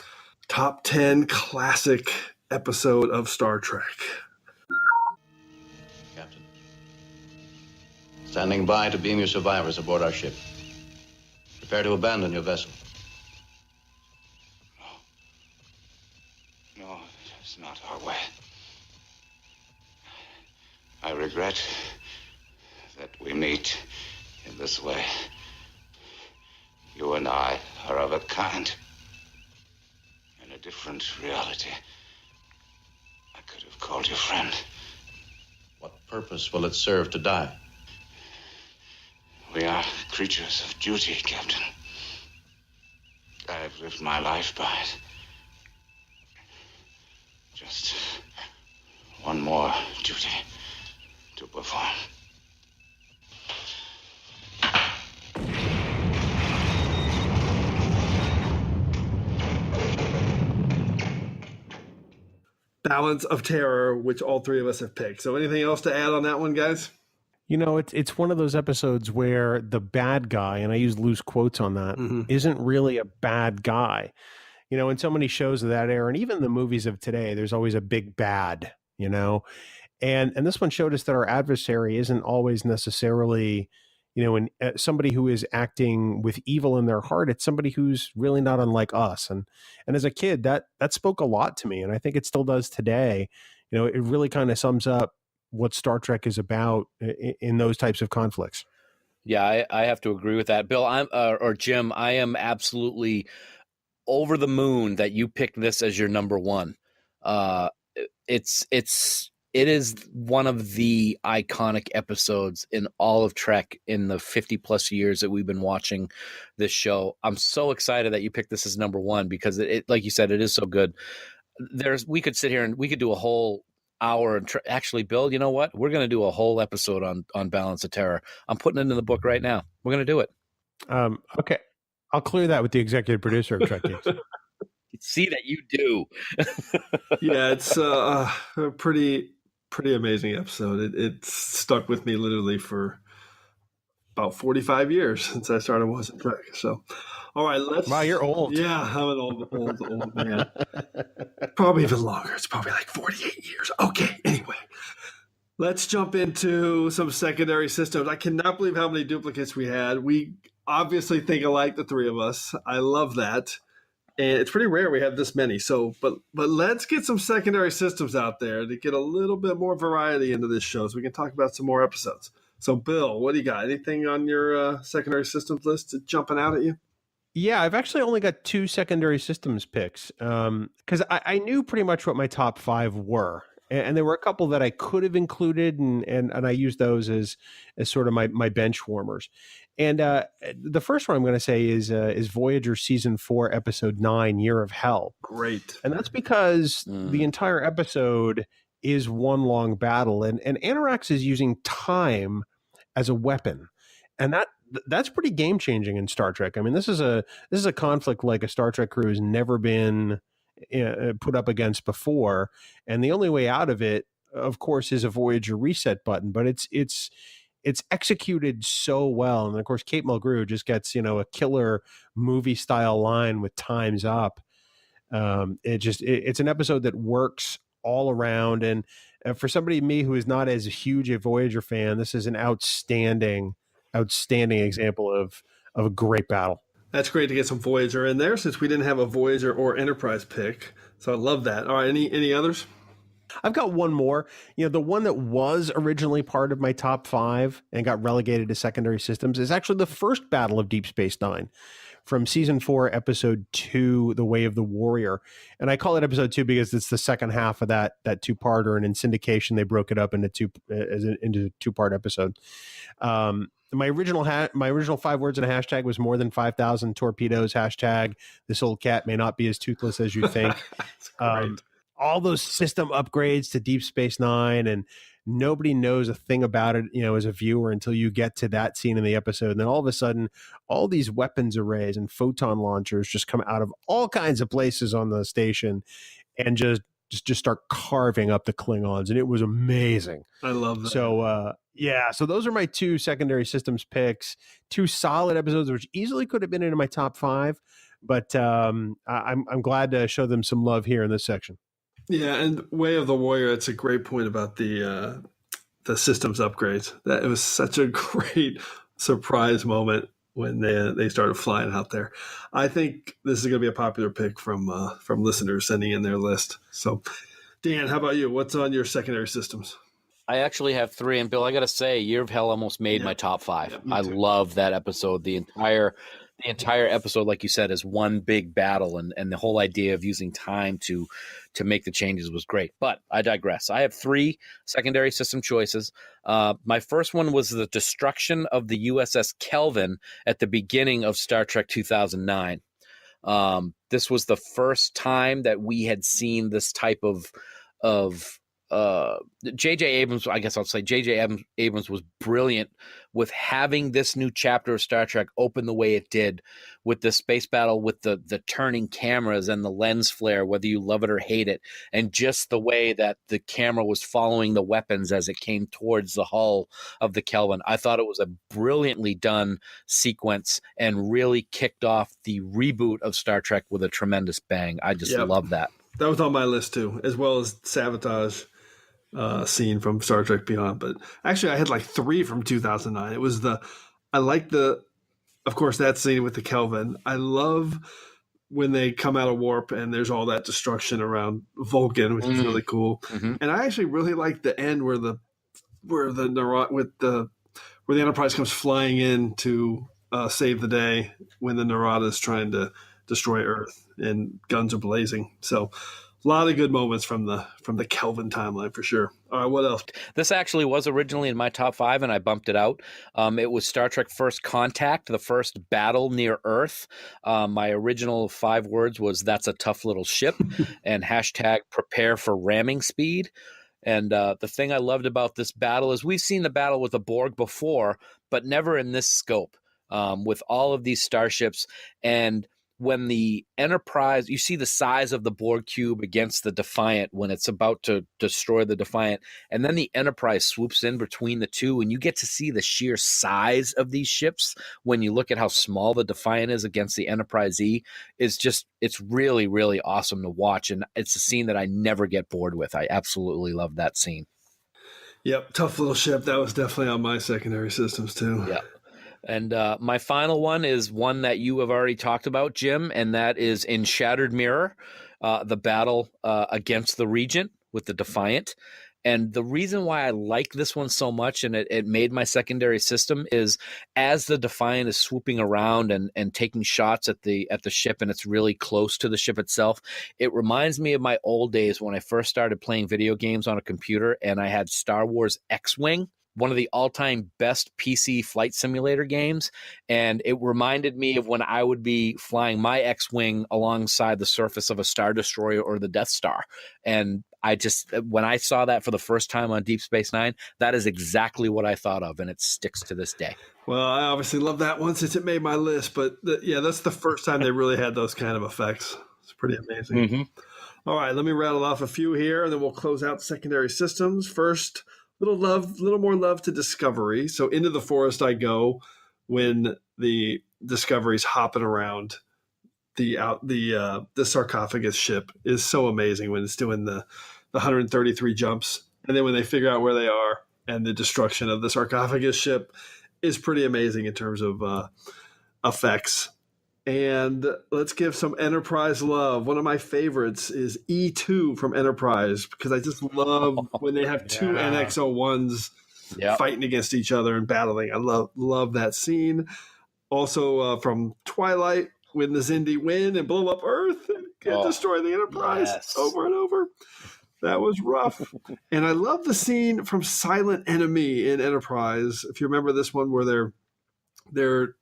top 10 classic episode of Star Trek. Captain. Standing by to beam your survivors aboard our ship. Prepare to abandon your vessel. No. No, it's not our way. I regret that we meet in this way. You and I are of a kind. In a different reality. I could have called you friend. What purpose will it serve to die? We are creatures of duty, Captain. I have lived my life by it. Just one more duty to perform. Balance of Terror, which all three of us have picked. So anything else to add on that one, guys? You know, it's one of those episodes where the bad guy, and I use loose quotes on that, isn't really a bad guy. You know, in so many shows of that era, and even the movies of today, there's always a big bad, you know? And this one showed us that our adversary isn't always necessarily, you know, somebody who is acting with evil in their heart. It's somebody who's really not unlike us. And as a kid, that spoke a lot to me. And I think it still does today. You know, it really kind of sums up what Star Trek is about in those types of conflicts. Yeah, I have to agree with that. Bill, or Jim, I am absolutely over the moon that you picked this as your number one. It is one of the iconic episodes in all of Trek in the 50 plus years that we've been watching this show. I'm so excited that you picked this as number one because it like you said, it is so good. We could sit here and we could do a whole hour and actually, Bill, you know what? We're going to do a whole episode on Balance of Terror. I'm putting it in the book right now. We're going to do it. Okay. I'll clear that with the executive producer of TrekGeeks. See that you do. Yeah, it's a pretty amazing episode. It stuck with me literally for about 45 years since I started watching Trek. So, all right, Wow, you're old. Yeah, I'm an old man. Probably even longer. It's probably like 48 years. Okay, anyway. Let's jump into some secondary systems. I cannot believe how many duplicates we had. We obviously think alike, the three of us. I love that. And it's pretty rare we have this many. So, but let's get some secondary systems out there to get a little bit more variety into this show so we can talk about some more episodes. So, Bill, what do you got? Anything on your secondary systems list jumping out at you? Yeah, I've actually only got 2 secondary systems picks because I knew pretty much what my top 5 were. And there were a couple that I could have included, and I used those as sort of my bench warmers. And the first one I'm going to say is Voyager Season 4, Episode 9, Year of Hell. Great. And that's because the entire episode is one long battle. And Annorax is using time as a weapon. And that's pretty game-changing in Star Trek. I mean, this is a conflict like a Star Trek crew has never been put up against before, and the only way out of it, of course, is a Voyager reset button. But it's executed so well, and of course, Kate Mulgrew just gets a killer movie style line with "Time's Up." It's an episode that works all around, and for somebody me who is not as huge a Voyager fan, this is an outstanding example of a great battle. That's great to get some Voyager in there since we didn't have a Voyager or Enterprise pick. So I love that. All right, any others? I've got one more. The one that was originally part of my top 5 and got relegated to secondary systems is actually the first battle of Deep Space Nine from Season 4, Episode 2, The Way of the Warrior. And I call it Episode 2 because it's the second half of that two-parter, and in syndication they broke it up into a two-part episode. My original 5 words in a hashtag was more than 5,000 torpedoes. Hashtag this old cat may not be as toothless as you think. All those system upgrades to Deep Space Nine, and nobody knows a thing about it, as a viewer until you get to that scene in the episode. And then all of a sudden, all these weapons arrays and photon launchers just come out of all kinds of places on the station and just start carving up the Klingons. And it was amazing. I love that. So those are my 2 secondary systems picks, 2 solid episodes, which easily could have been in my top 5, but I'm glad to show them some love here in this section. Yeah, and Way of the Warrior, it's a great point about the systems upgrades. That it was such a great surprise moment when they started flying out there. I think this is going to be a popular pick from listeners sending in their list. So, Dan, how about you? What's on your secondary systems? I actually have 3, and Bill, I got to say, Year of Hell almost made my top 5. I love that episode. The entire episode, like you said, is one big battle, and the whole idea of using time to make the changes was great. But I digress. I have 3 secondary system choices. My first one was the destruction of the USS Kelvin at the beginning of Star Trek 2009. This was the first time that we had seen this type of J.J. Abrams, I guess I'll say J.J. Abrams was brilliant with having this new chapter of Star Trek open the way it did, with the space battle, with the turning cameras and the lens flare, whether you love it or hate it, and just the way that the camera was following the weapons as it came towards the hull of the Kelvin. I thought it was a brilliantly done sequence and really kicked off the reboot of Star Trek with a tremendous bang. I just love that. That was on my list too, as well as Sabotage scene from Star Trek Beyond. But actually, I had like 3 from 2009. It was of course, that scene with the Kelvin. I love when they come out of warp and there's all that destruction around Vulcan, which is really cool. Mm-hmm. And I actually really like the end where the Enterprise comes flying in to save the day when the Narada is trying to destroy Earth and guns are blazing. So a lot of good moments from the Kelvin timeline for sure. All right, what else? This actually was originally in my top 5, and I bumped it out. It was Star Trek First Contact, the first battle near Earth. My original 5 words was "That's a tough little ship," and hashtag "prepare for ramming speed." And the thing I loved about this battle is we've seen the battle with the Borg before, but never in this scope, with all of these starships. And when the Enterprise, you see the size of the Borg cube against the Defiant when it's about to destroy the Defiant, and then the Enterprise swoops in between the two, and you get to see the sheer size of these ships when you look at how small the Defiant is against the Enterprise E. It's really, really awesome to watch, and it's a scene that I never get bored with. I absolutely love that scene. Yep, tough little ship. That was definitely on my secondary systems too. Yeah. And my final one is one that you have already talked about, Jim, and that is in Shattered Mirror, the battle against the Regent with the Defiant. And the reason why I like this one so much, and it made my secondary system, is as the Defiant is swooping around and taking shots at the ship, and it's really close to the ship itself, it reminds me of my old days when I first started playing video games on a computer, and I had Star Wars X-Wing, one of the all-time best PC flight simulator games, and it reminded me of when I would be flying my X-Wing alongside the surface of a Star Destroyer or the Death Star. And when I saw that for the first time on Deep Space Nine, that is exactly what I thought of, and it sticks to this day. Well, I obviously love that one since it made my list, but that's the first time they really had those kind of effects. It's pretty amazing. Mm-hmm. All right, let me rattle off a few here, and then we'll close out secondary systems. First, little more love to Discovery. So Into the Forest I Go when the Discovery's hopping around the sarcophagus ship is so amazing when it's doing the 133 jumps. And then when they figure out where they are and the destruction of the sarcophagus ship is pretty amazing in terms of effects. And let's give some Enterprise love. One of my favorites is E2 from Enterprise, because I just love when they have two NX-01s fighting against each other and battling. I love that scene. Also from Twilight, when the Xindi win and blow up Earth and destroy the Enterprise over and over. That was rough. And I love the scene from Silent Enemy in Enterprise. If you remember this one where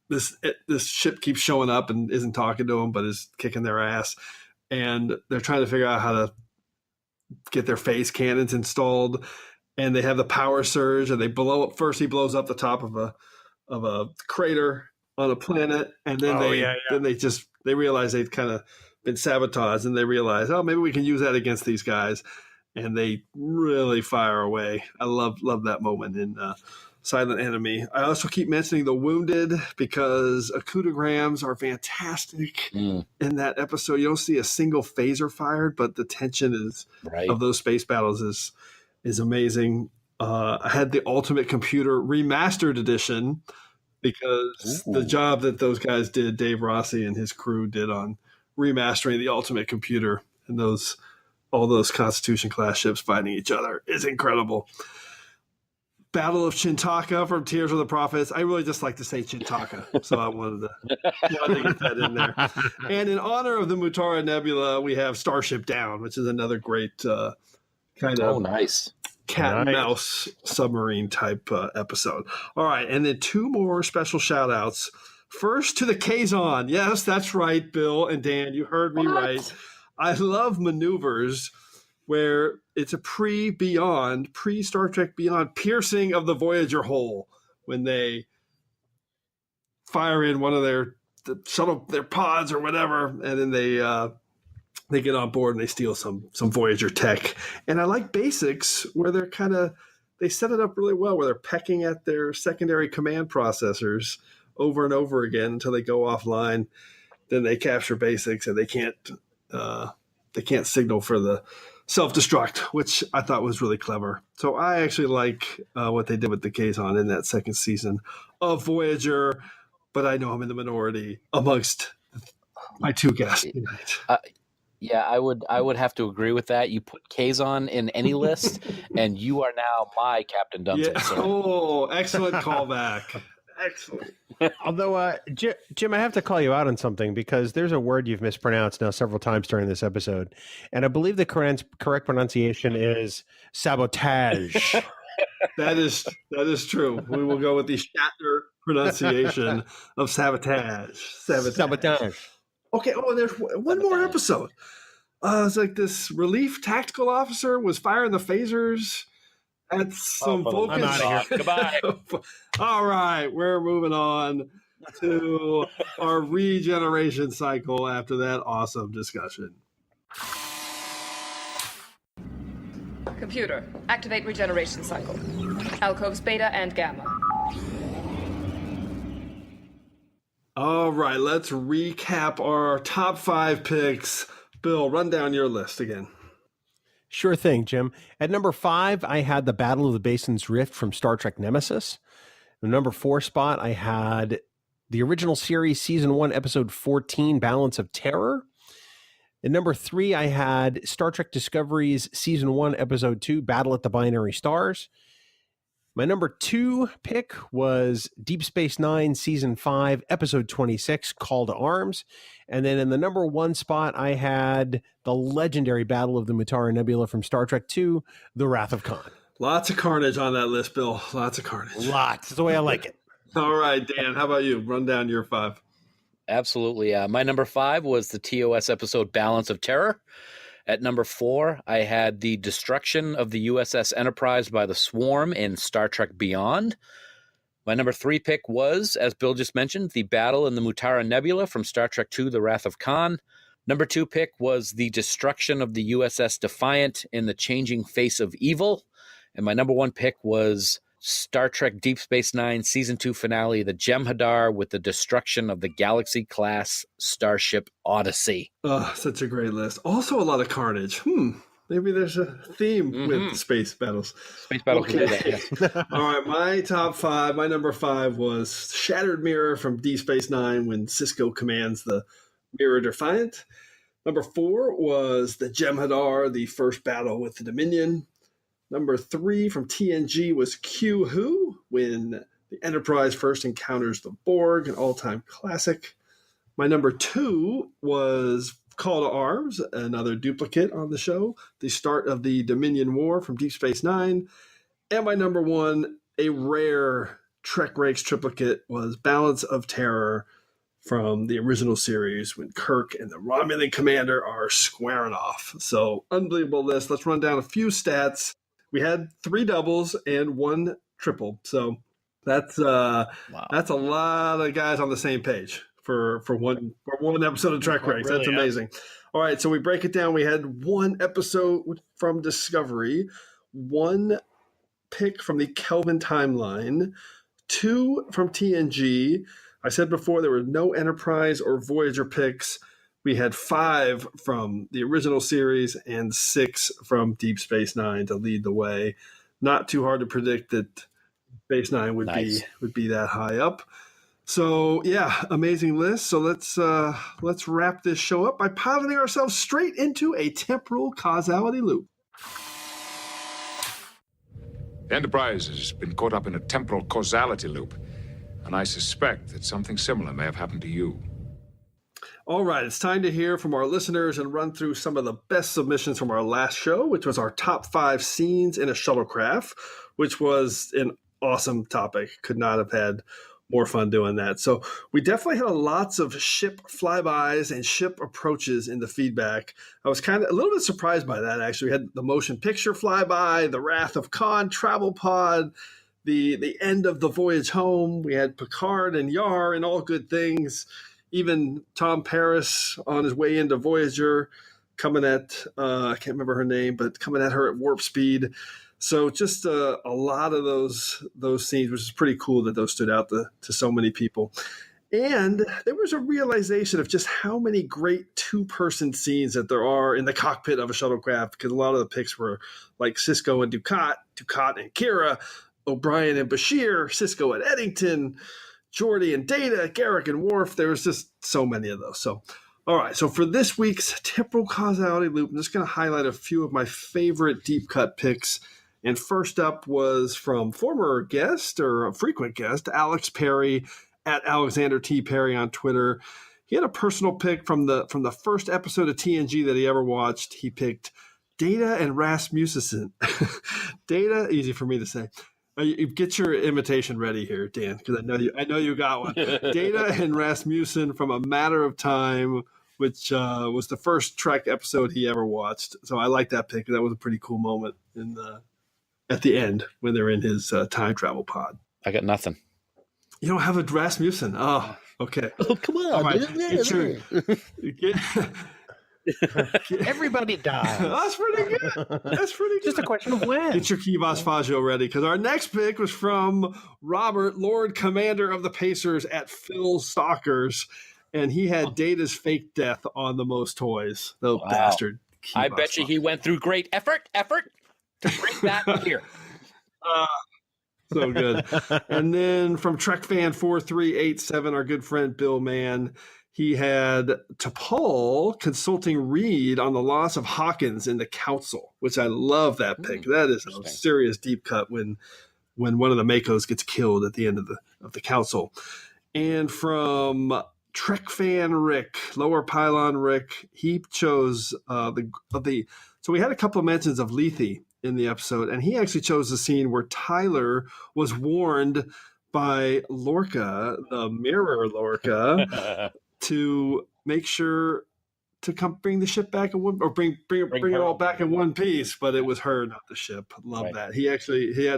this ship keeps showing up and isn't talking to them, but is kicking their ass. And they're trying to figure out how to get their phase cannons installed. And they have the power surge, and they blow up. First, he blows up the top of a crater on a planet, and then they realize they've kind of been sabotaged, and they realize, maybe we can use that against these guys, and they really fire away. I love that moment in Silent Enemy. I also keep mentioning the Wounded because acoudigrams are fantastic in that episode. You don't see a single phaser fired, but the tension of those space battles is amazing. I had the Ultimate Computer Remastered Edition because the job that those guys did, Dave Rossi and his crew did on remastering the Ultimate Computer and all those Constitution class ships fighting each other is incredible. Battle of Chintaka from Tears of the Prophets. I really just like to say Chintaka, so I wanted to get that in there. And in honor of the Mutara Nebula, we have Starship Down, which is another great kind of nice cat and mouse submarine type episode. All right, and then 2 more special shout outs. First to the Kazon. Yes, that's right, Bill and Dan. You heard me right. I love maneuvers where it's a pre-Star Trek Beyond piercing of the Voyager hull when they fire in one of their pods or whatever, and then they get on board and they steal some Voyager tech. And I like Basics where they set it up really well, where they're pecking at their secondary command processors over and over again until they go offline. Then they capture Basics and they can't signal for the self-destruct, which I thought was really clever. So I actually like what they did with the Kazon in that second season of Voyager, but I know I'm in the minority amongst my 2 guests tonight. Yeah, I would have to agree with that. You put Kazon in any list, and you are now my Captain Dante. Yeah. Oh, excellent callback. Excellent. Although, Jim, I have to call you out on something because there's a word you've mispronounced now several times during this episode. And I believe the correct pronunciation is sabotage. That is true. We will go with the Shatner pronunciation of sabotage. Sabotage. Okay. Oh, and there's one more episode. It's like this relief tactical officer was firing the phasers at some Vulcan. Goodbye. All right, we're moving on to our regeneration cycle after that awesome discussion. Computer, activate regeneration cycle. Alcoves beta and gamma. All right, let's recap our top 5 picks. Bill, run down your list again. Sure thing, Jim. At number 5, I had the Battle of the Basin's Rift from Star Trek Nemesis. The number 4 spot, I had the original series, Season 1, Episode 14, Balance of Terror. At number 3, I had Star Trek Discovery's Season 1, Episode 2, Battle at the Binary Stars. My number 2 pick was Deep Space Nine, Season 5, Episode 26, Call to Arms. And then in the number 1 spot, I had the legendary Battle of the Mutara Nebula from Star Trek II, The Wrath of Khan. Lots of carnage on that list, Bill. Lots of carnage. Lots. That's the way I like it. All right, Dan, how about you? Run down your 5. Absolutely. My number 5 was the TOS episode Balance of Terror. At number 4, I had the destruction of the USS Enterprise by the Swarm in Star Trek Beyond. My number 3 pick was, as Bill just mentioned, the battle in the Mutara Nebula from Star Trek II, The Wrath of Khan. Number 2 pick was the destruction of the USS Defiant in the Changing Face of Evil. And my number 1 pick was Star Trek Deep Space Nine Season 2 finale, the Jem'Hadar, with the destruction of the Galaxy-class Starship Odyssey. Oh, such a great list. Also a lot of carnage. Maybe there's a theme with the space battles. Space battles can do that, yes. All right, my top 5. My number 5 was Shattered Mirror from Deep Space Nine when Cisco commands the Mirror Defiant. Number 4 was the Jem'Hadar, the first battle with the Dominion. Number 3 from TNG was Q-Who when the Enterprise first encounters the Borg, an all-time classic. My number 2 was Call to Arms, another duplicate on the show, the start of the Dominion War from Deep Space Nine. And my number 1, a rare TrekRanks triplicate, was Balance of Terror from the original series when Kirk and the Romulan commander are squaring off. So, unbelievable list. Let's run down a few stats. We had 3 doubles and 1 triple. So that's a lot of guys on the same page for one episode of TrekRanks. That's amazing. All right, so we break it down. We had 1 episode from Discovery, 1 pick from the Kelvin timeline, 2 from TNG. I said before there were no Enterprise or Voyager picks. We had 5 from the original series and 6 from Deep Space Nine to lead the way. Not too hard to predict that Space Nine would be that high up. So yeah, amazing list. So let's wrap this show up by piloting ourselves straight into a temporal causality loop. The Enterprise has been caught up in a temporal causality loop, and I suspect that something similar may have happened to you. All right, it's time to hear from our listeners and run through some of the best submissions from our last show, which was our top 5 scenes in a shuttlecraft, which was an awesome topic. Could not have had more fun doing that. So we definitely had lots of ship flybys and ship approaches in the feedback. I was kind of a little bit surprised by that, actually. We had the motion picture flyby, the Wrath of Khan travel pod, the end of the voyage home. We had Picard and Yar and all good things. Even Tom Paris on his way into Voyager coming at, I can't remember her name, but coming at her at warp speed. So just a lot of those scenes, which is pretty cool that those stood out to so many people. And there was a realization of just how many great two-person scenes that there are in the cockpit of a shuttlecraft, because a lot of the picks were like Sisko and Dukat and Kira, O'Brien and Bashir, Sisko and Eddington, Geordi and Data, Garrick and Worf. There was just so many of those. So, all right. So for this week's temporal causality loop, I'm just going to highlight a few of my favorite deep cut picks. And first up was from former guest or a frequent guest, Alex Perry at Alexander T. Perry on Twitter. He had a personal pick from the first episode of TNG that he ever watched. He picked Data and Rasmussen. Data, easy for me to say. You get your imitation ready here, Dan, because I know you got one. Data and Rasmussen from A Matter of Time, which was the first Trek episode he ever watched. So I like that pick. That was a pretty cool moment at the end when they're in his time travel pod. I got nothing. You don't have a Rasmussen? Oh, okay. Oh, come on. All right. Everybody dies. That's pretty good. That's pretty good. Just a question of when. Get your Kivas Faggio ready, because our next pick was from Robert, Lord Commander of the Pacers at Phil Stalkers, and he had Data's fake death on the most toys. The bastard. I bet you he went through great effort to bring that here. So good. And then from Trek Fan 4387, our good friend Bill Mann, he had T'Pol consulting Reed on the loss of Hawkins in the Council, which I love that pick. That is a serious deep cut when one of the Makos gets killed at the end of the Council. And from Trek Fan Rick, Lower Pylon Rick, he chose so we had a couple of mentions of Lethe in the episode, and he actually chose the scene where Tyler was warned by Lorca, the mirror Lorca, to make sure to come bring the ship back in one, or bring it all back in one piece, but it was her, not the ship. Love that. He had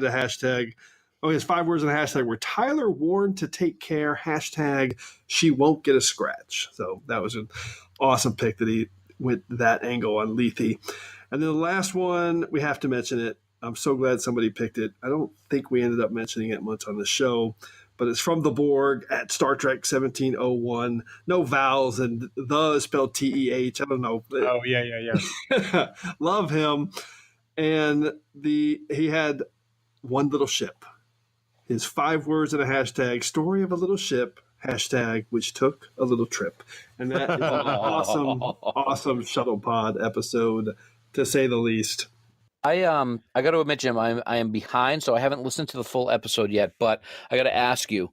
a hashtag. Oh, he has 5 words in a hashtag where Tyler warned to take care, hashtag she won't get a scratch. So that was an awesome pick that he went that angle on Lethe. And then the last one, we have to mention it. I'm so glad somebody picked it. I don't think we ended up mentioning it much on the show, but it's from the Borg at Star Trek 1701. No vowels, and the is spelled TEH. I don't know. Oh, yeah. Love him. And he had one little ship. His 5 words in a hashtag, story of a little ship, hashtag which took a little trip. And that is an awesome shuttle pod episode, to say the least. I got to admit, Jim, I am behind, so I haven't listened to the full episode yet, but I got to ask you,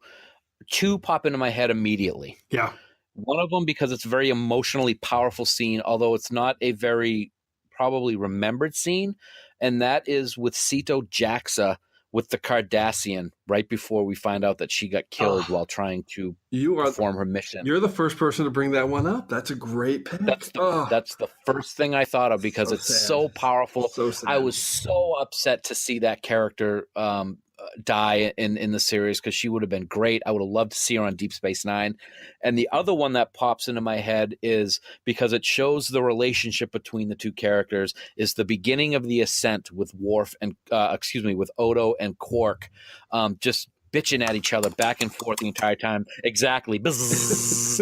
2 pop into my head immediately. Yeah. One of them because it's a very emotionally powerful scene, although it's not a very probably remembered scene, and that is with Sito Jaxa with the Cardassian right before we find out that she got killed while trying to perform her mission. You're the first person to bring that one up. That's a great pick. That's the first thing I thought of, because it's so powerful. So sad. I was so upset to see that character die in the series, because she would have been great. I would have loved to see her on Deep Space Nine. And the other one that pops into my head is because it shows the relationship between the 2 characters, is the beginning of the Ascent with Worf and with Odo and Quark, just bitching at each other back and forth the entire time. Exactly. That's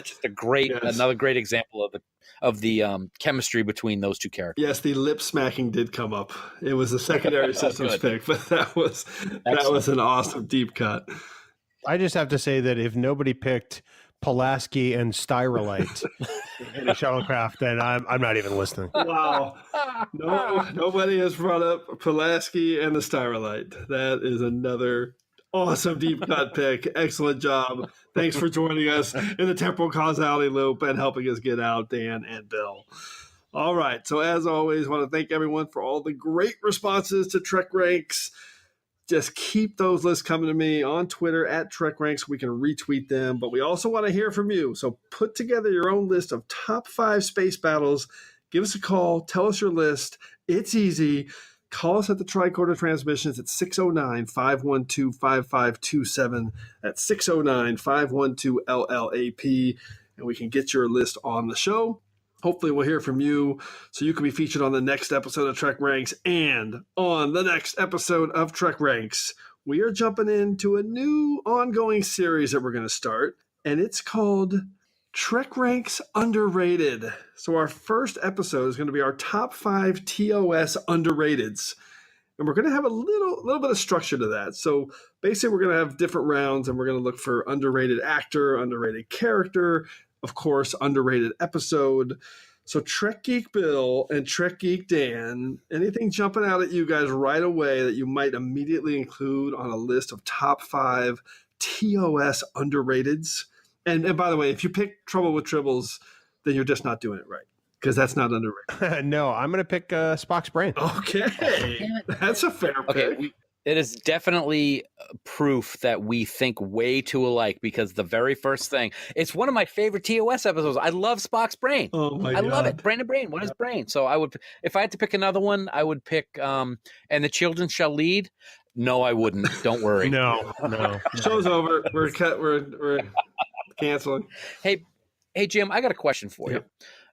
just another great example of the chemistry between those 2 characters. Yes, the lip smacking did come up. It was a secondary systems pick, but that was an awesome deep cut. I just have to say that if nobody picked Pulaski and Styrolite in a shuttlecraft, then I'm not even listening. Wow. No, nobody has brought up Pulaski and the Styrolite. That is another awesome deep cut pick. Excellent job. Thanks for joining us in the temporal causality loop and helping us get out, Dan and Bill. All right. So as always, I want to thank everyone for all the great responses to TrekRanks. Just keep those lists coming to me on Twitter at TrekRanks. We can retweet them, but we also want to hear from you. So put together your own list of top 5 space battles. Give us a call. Tell us your list. It's easy. Call us at the Tricorder Transmissions at 609-512-5527. At 609-512-LLAP, and we can get your list on the show. Hopefully we'll hear from you so you can be featured on the next episode of TrekRanks. And on the next episode of TrekRanks, we are jumping into a new ongoing series that we're going to start, and it's called TrekRanks Underrated. So our first episode is going to be our top 5 TOS underrateds. And we're going to have a little bit of structure to that. So basically we're going to have different rounds, and we're going to look for underrated actor, underrated character, of course, underrated episode. So Trek Geek Bill and Trek Geek Dan, anything jumping out at you guys right away that you might immediately include on a list of top 5 TOS underrateds? And by the way, if you pick Trouble with Tribbles, then you're just not doing it right, because that's not underrated. No, I'm going to pick Spock's brain. Okay. That's a fair pick. It is definitely proof that we think way too alike, because the very first thing, it's one of my favorite TOS episodes. I love Spock's brain. Oh my God. I love it. Brain to brain. What is brain? So I would, if I had to pick another one, I would pick And the Children Shall Lead. No, I wouldn't. Don't worry. No. Show's over. We're canceling. Hey, Jim, I got a question for you.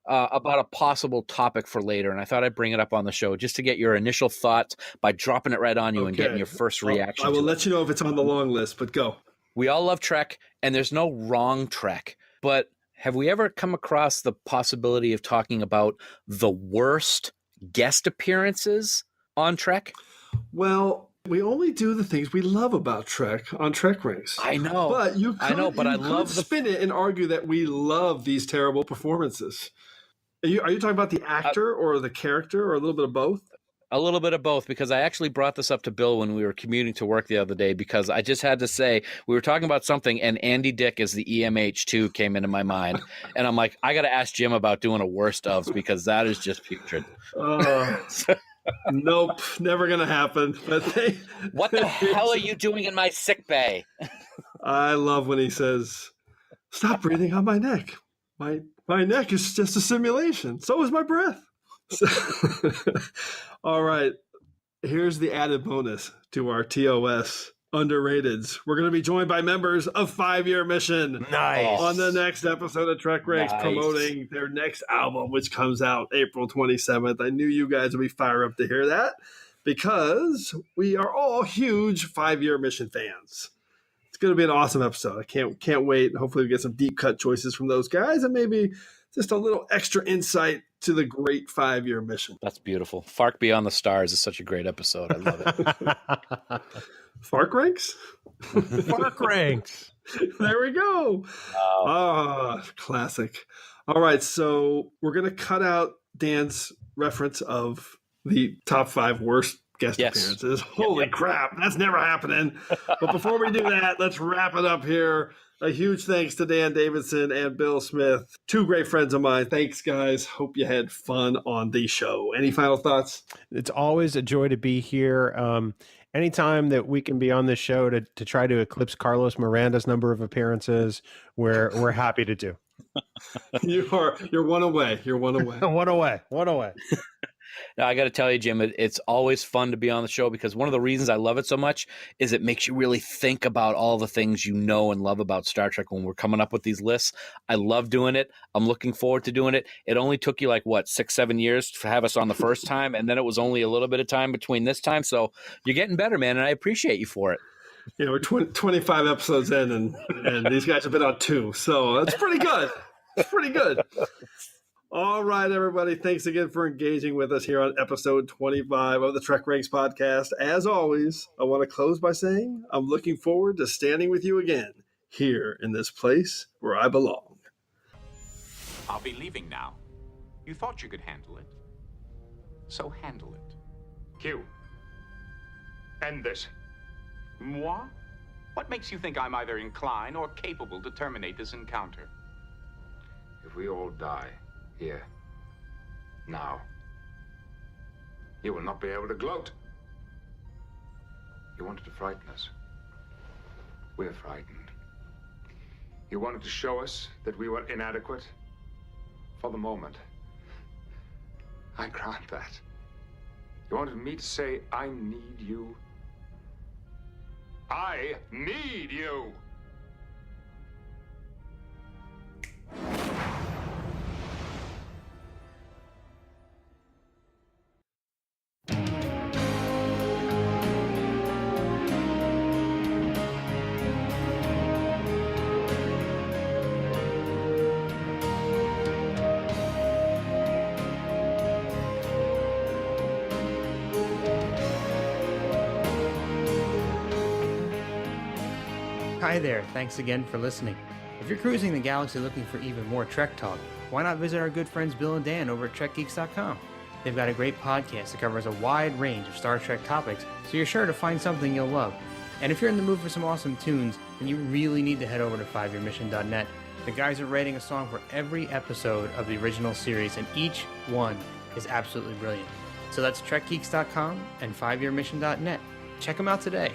About a possible topic for later, and I thought I'd bring it up on the show just to get your initial thoughts by dropping it right on you and getting your first reaction. I will let you know if it's on the long list, but go. We all love Trek, and there's no wrong Trek, but have we ever come across the possibility of talking about the worst guest appearances on Trek? Well, we only do the things we love about Trek on TrekRanks. I know. But you could, I love spin it and argue that we love these terrible performances. Are you talking about the actor or the character, or a little bit of both? A little bit of both, because I actually brought this up to Bill when we were commuting to work the other day, because I just had to say, we were talking about something, and Andy Dick as the EMH2 came into my mind. And I'm like, I got to ask Jim about doing a worst of, because that is just putrid. Nope, never going to happen. But what the hell are you doing in my sick bay? I love when he says, "Stop breathing on my neck. My neck is just a simulation. So is my breath." All right. Here's the added bonus to our TOS underrateds. We're going to be joined by members of 5 Year Mission. Nice. On the next episode of TrekRanks, promoting their next album, which comes out April 27th. I knew you guys would be fired up to hear that, because we are all huge 5 Year Mission fans. It's going to be an awesome episode. I can't wait. Hopefully we get some deep cut choices from those guys, and maybe just a little extra insight to the great 5 Year Mission. That's beautiful. Fark Beyond the Stars is such a great episode. I love it. Fark Ranks? Fark Ranks. There we go. Classic. All right, so we're going to cut out Dan's reference of the top 5 worst guest appearances. Holy crap, that's never happening. But before we do that, let's wrap it up here. A huge thanks to Dan Davidson and Bill Smith, 2 great friends of mine. Thanks, guys. Hope you had fun on the show. Any final thoughts? It's always a joy to be here. Anytime that we can be on this show to try to eclipse Carlos Miranda's number of appearances, we're happy to do. You're one away. You're one away. One away. Now, I got to tell you, Jim, it's always fun to be on the show, because one of the reasons I love it so much is it makes you really think about all the things you know and love about Star Trek when we're coming up with these lists. I love doing it. I'm looking forward to doing it. It only took you 6-7 years to have us on the first time, and then it was only a little bit of time between this time. So you're getting better, man, and I appreciate you for it. Yeah, we're 25 episodes in, and these guys have been on 2, so that's pretty good. It's pretty good. All right, everybody. Thanks again for engaging with us here on episode 25 of the TrekRanks podcast. As always, I want to close by saying I'm looking forward to standing with you again here in this place where I belong. I'll be leaving now. You thought you could handle it. So handle it. Q. End this. Moi? What makes you think I'm either inclined or capable to terminate this encounter? If we all die here, now, you will not be able to gloat. You wanted to frighten us. We're frightened. You wanted to show us that we were inadequate. For the moment, I grant that. You wanted me to say, I need you. I need you! Hi there, thanks again for listening. If you're cruising the galaxy looking for even more Trek talk, why not visit our good friends Bill and Dan over at TrekGeeks.com? They've got a great podcast that covers a wide range of Star Trek topics, so you're sure to find something you'll love. And if you're in the mood for some awesome tunes, then you really need to head over to 5yearmission.net. The guys are writing a song for every episode of the original series, and each one is absolutely brilliant. So that's TrekGeeks.com and 5yearmission.net. Check them out today.